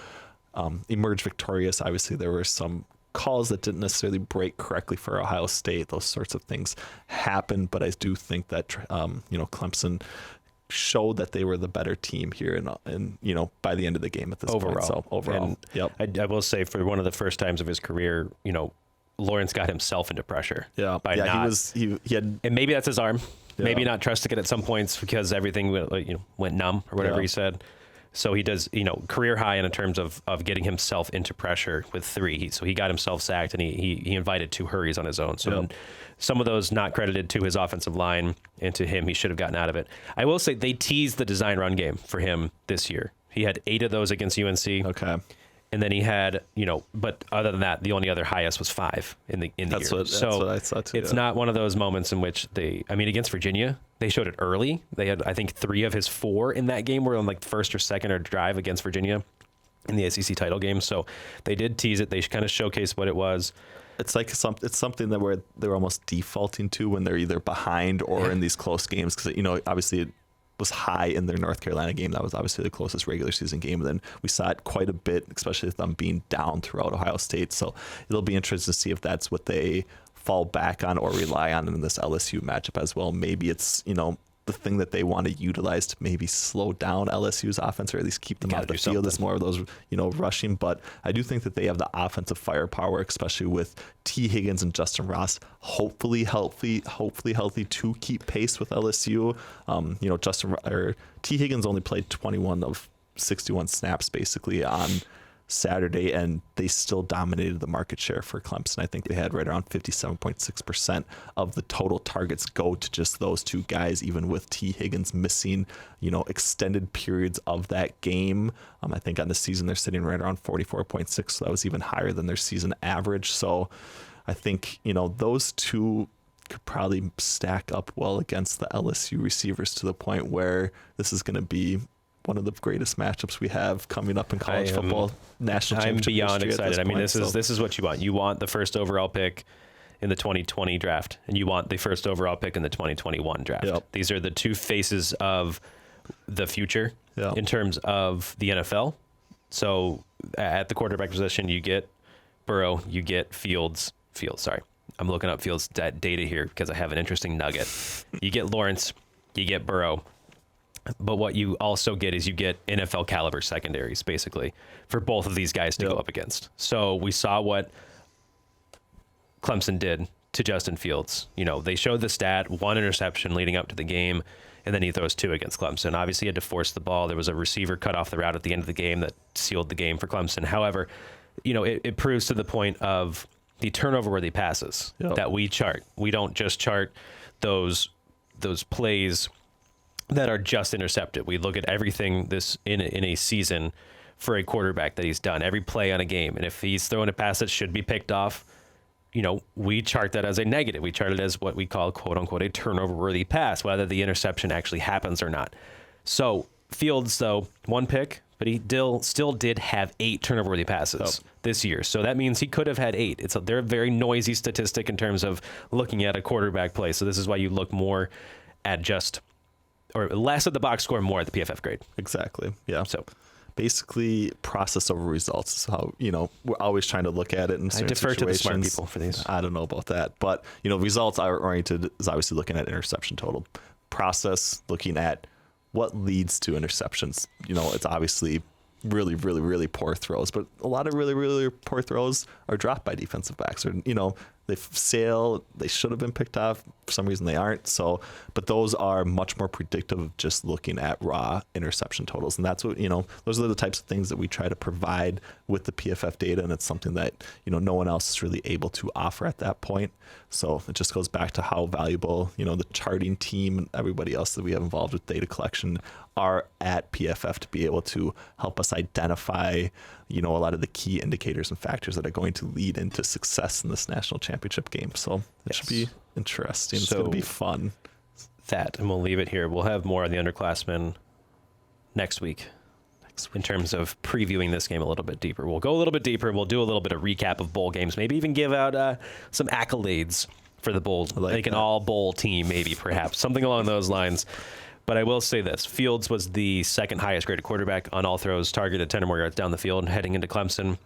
emerge victorious. Obviously, there were some calls that didn't necessarily break correctly for Ohio State. Those sorts of things happened, but I do think that Clemson showed that they were the better team here, and by the end of the game at this point. So overall, I will say, for one of the first times of his career, Lawrence got himself into pressure. He had, and maybe that's his arm. Maybe not trusting it at some points because everything went numb or whatever he said. So he does, career high in terms of getting himself into pressure with 3. So he got himself sacked, and he invited 2 hurries on his own. So some of those not credited to his offensive line and to him. He should have gotten out of it. I will say they teased the design run game for him this year. He had 8 of those against UNC. Okay. And then he had, but other than that, the only other highest was 5 in the year. That's what I thought too. It's not one of those moments in which against Virginia, they showed it early. They had, I think, 3 of his 4 in that game were on like first or second or drive against Virginia in the SEC title game. So they did tease it. They kind of showcased what it was. It's like it's something that where they're almost defaulting to when they're either behind or in these close games, because obviously it was high in their North Carolina game. That was obviously the closest regular season game. And then we saw it quite a bit, especially with them being down throughout Ohio State. So it'll be interesting to see if that's what they fall back on or rely on in this LSU matchup as well. Maybe it's, the thing that they want to utilize to maybe slow down LSU's offense, or at least keep them out of the field. It's more of those, rushing. But I do think that they have the offensive firepower, especially with T. Higgins and Justin Ross, hopefully healthy to keep pace with LSU. T. Higgins only played 21 of 61 snaps basically on Saturday, and they still dominated the market share for Clemson. I think they had right around 57.6% of the total targets go to just those 2 guys, even with T. Higgins missing, extended periods of that game. I think on the season they're sitting right around 44.6, so that was even higher than their season average. So I think, those 2 could probably stack up well against the LSU receivers to the point where this is going to be one of the greatest matchups we have coming up in college football national championship. I'm beyond excited. Point, this is what you want. You want the first overall pick in the 2020 draft, and you want the first overall pick in the 2021 draft. Yep. These are the 2 faces of the future in terms of the NFL. So at the quarterback position, you get Burrow, you get Fields. Sorry, I'm looking up Fields data here because I have an interesting nugget. You get Lawrence, you get Burrow. But what you also get is you get NFL caliber secondaries, basically, for both of these guys to go up against. So we saw what Clemson did to Justin Fields. They showed the stat, 1 interception leading up to the game, and then he throws 2 against Clemson. Obviously, he had to force the ball. There was a receiver cut off the route at the end of the game that sealed the game for Clemson. However, it proves to the point of the turnover-worthy passes that we chart. We don't just chart those plays that are just intercepted. We look at everything this in a season for a quarterback that he's done, every play on a game. And if he's throwing a pass that should be picked off, we chart that as a negative. We chart it as what we call, quote unquote, a turnover-worthy pass, whether the interception actually happens or not. So Fields, though, 1 pick, but he still did have 8 turnover-worthy passes this year. So that means he could have had 8. They're a very noisy statistic in terms of looking at a quarterback play. So this is why you look more at or less at the box score, more at the PFF grade. Exactly. Yeah. So basically, process over results is how, we're always trying to look at it in certain defer situations. to the smart people for these. I don't know about that. But, results are oriented is obviously looking at interception total. Process, looking at what leads to interceptions. It's obviously really, really, really poor throws, but a lot of really, really poor throws are dropped by defensive backs, or, they sail, they should have been picked off. For some reason they aren't. So, but those are much more predictive of just looking at raw interception totals. And that's what, those are the types of things that we try to provide with the PFF data. And it's something that, no one else is really able to offer at that point. So it just goes back to how valuable, the charting team and everybody else that we have involved with data collection are at PFF to be able to help us identify, a lot of the key indicators and factors that are going to lead into success in this national championship game. So it should be interesting. It's going to be fun. And we'll leave it here. We'll have more on the underclassmen next week in terms of previewing this game a little bit deeper. We'll go a little bit deeper. We'll do a little bit of recap of bowl games, maybe even give out some accolades for the bowl, like an all bowl team, maybe perhaps something along those lines. But I will say this, Fields was the 2nd highest graded quarterback on all throws targeted 10 or more yards down the field heading into Clemson.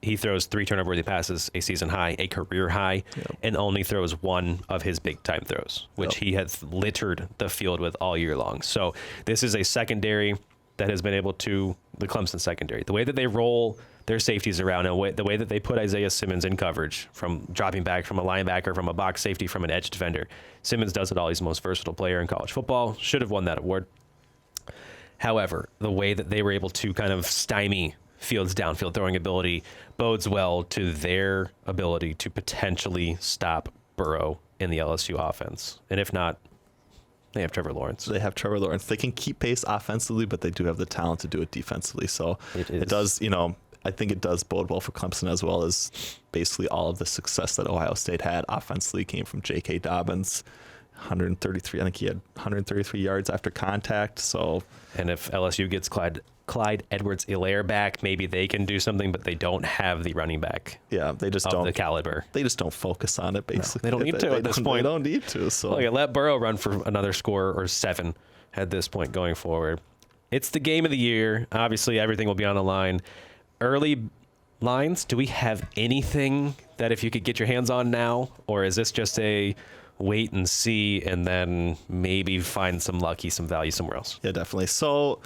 He throws 3 turnover-worthy passes, a season high, a career high, and only throws 1 of his big-time throws, which he has littered the field with all year long. So this is a secondary that has been able to, the Clemson secondary, the way that they roll their safeties around, and the way that they put Isaiah Simmons in coverage, from dropping back from a linebacker, from a box safety, from an edge defender. Simmons does it all. He's the most versatile player in college football. Should have won that award. However, the way that they were able to kind of stymie Fields' downfield throwing ability bodes well to their ability to potentially stop Burrow in the LSU offense. And if not, they have Trevor Lawrence. They have Trevor Lawrence. They can keep pace offensively, but they do have the talent to do it defensively. So it does, I think it does bode well for Clemson, as well as basically all of the success that Ohio State had offensively came from J.K. Dobbins. 133, I think he had 133 yards after contact. So, and if LSU gets Clyde Edwards-Helaire back, maybe they can do something, but they don't have the running back. Yeah, they just don't. The caliber. They just don't focus on it, basically. No, they don't need to at this point. They don't need to. So let Burrow run for another score or 7 at this point going forward. It's the game of the year. Obviously, everything will be on the line. Early lines, do we have anything that if you could get your hands on now, or is this just a wait and see and then maybe find some value somewhere else? Yeah, definitely. So,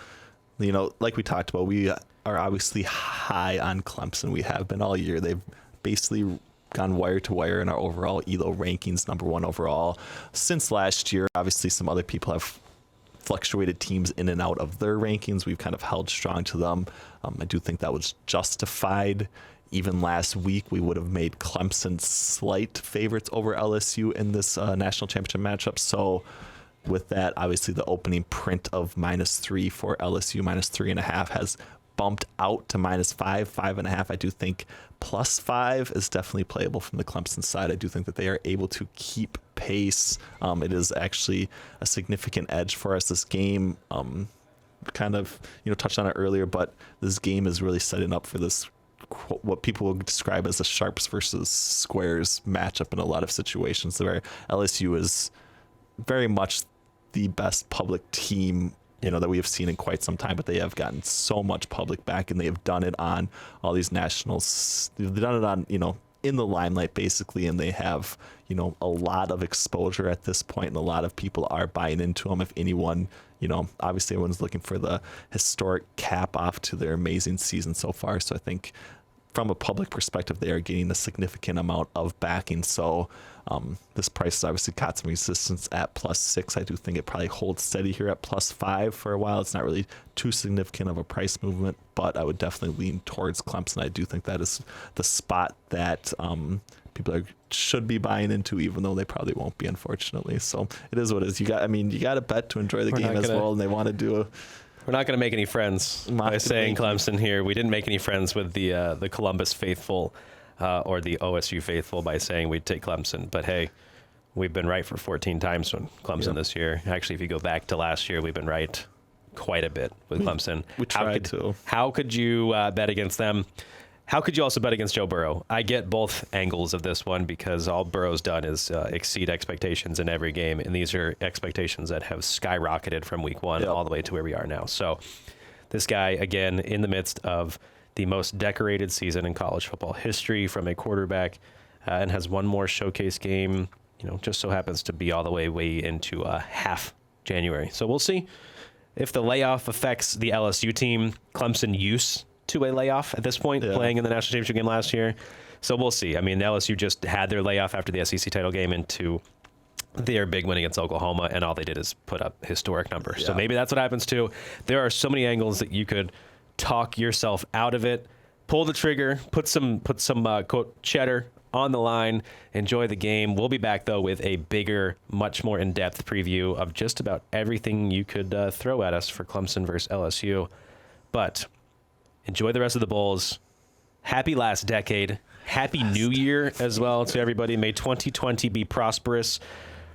like we talked about, we are obviously high on Clemson. We have been all year. They've basically gone wire to wire in our overall ELO rankings, number 1 overall. Since last year, obviously some other people have fluctuated teams in and out of their rankings. We've kind of held strong to them. I do think that was justified. Even last week, we would have made Clemson slight favorites over LSU in this national championship matchup. So with that, obviously the opening print of -3 for LSU, -3.5 has bumped out to -5, 5.5. I do think +5 is definitely playable from the Clemson side. I do think that they are able to keep pace. It is actually a significant edge for us this game. Kind of, touched on it earlier, but this game is really setting up for this, what people would describe as a sharps versus squares matchup in a lot of situations, where LSU is very much the best public team that we have seen in quite some time, but they have gotten so much public back, and they have done it on all these nationals. They've done it on in the limelight basically, and they have a lot of exposure at this point, and a lot of people are buying into them. If anyone, obviously everyone's looking for the historic cap off to their amazing season so far. So I think from a public perspective, they are getting a significant amount of backing. So this price has obviously got some resistance at +6. I do think it probably holds steady here at +5 for a while. It's not really too significant of a price movement, but I would definitely lean towards Clemson. I do think that is the spot that people should be buying into, even though they probably won't be, unfortunately. So it is what it is. You got to bet to enjoy the game as well, and they want to do We're not going to make any friends by saying Clemson here. We didn't make any friends with the Columbus faithful or the OSU faithful by saying we'd take Clemson. But hey, we've been right for 14 times on Clemson this year. Actually, if you go back to last year, we've been right quite a bit with Clemson. We tried to. How could you bet against them? How could you also bet against Joe Burrow? I get both angles of this one because all Burrow's done is exceed expectations in every game, and these are expectations that have skyrocketed from week 1 all the way to where we are now. So this guy, again, in the midst of the most decorated season in college football history from a quarterback, and has one more showcase game, just so happens to be all the way into half January. So we'll see if the layoff affects the LSU team. Clemson used to a layoff at this point, playing in the national championship game last year. So we'll see. I mean, LSU just had their layoff after the SEC title game into their big win against Oklahoma, and all they did is put up historic numbers. So maybe that's what happens too. There are so many angles that you could talk yourself out of it. Pull the trigger, put some quote cheddar on the line, enjoy the game. We'll be back though with a bigger, much more in-depth preview of just about everything you could throw at us for Clemson versus LSU. But enjoy the rest of the bowls. Happy last decade. Happy New Year as well to everybody. May 2020 be prosperous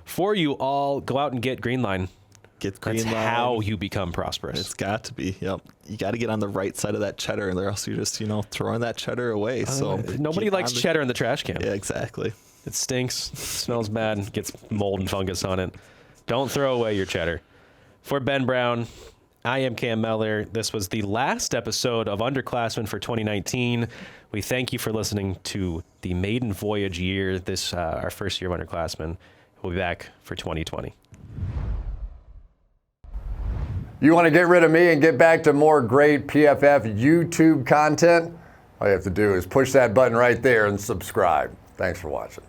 for you all. Go out and get Greenline. Get Greenline. That's how you become prosperous. It's got to be. Yep. You got to get on the right side of that cheddar, or else you're just, throwing that cheddar away. So nobody likes cheddar in the trash can. Yeah, exactly. It stinks. It smells bad. Gets mold and fungus on it. Don't throw away your cheddar. For Ben Brown, I am Cam Mellor. This was the last episode of Underclassmen for 2019. We thank you for listening to the maiden voyage year, this our first year of Underclassmen. We'll be back for 2020. You want to get rid of me and get back to more great PFF YouTube content? All you have to do is push that button right there and subscribe. Thanks for watching.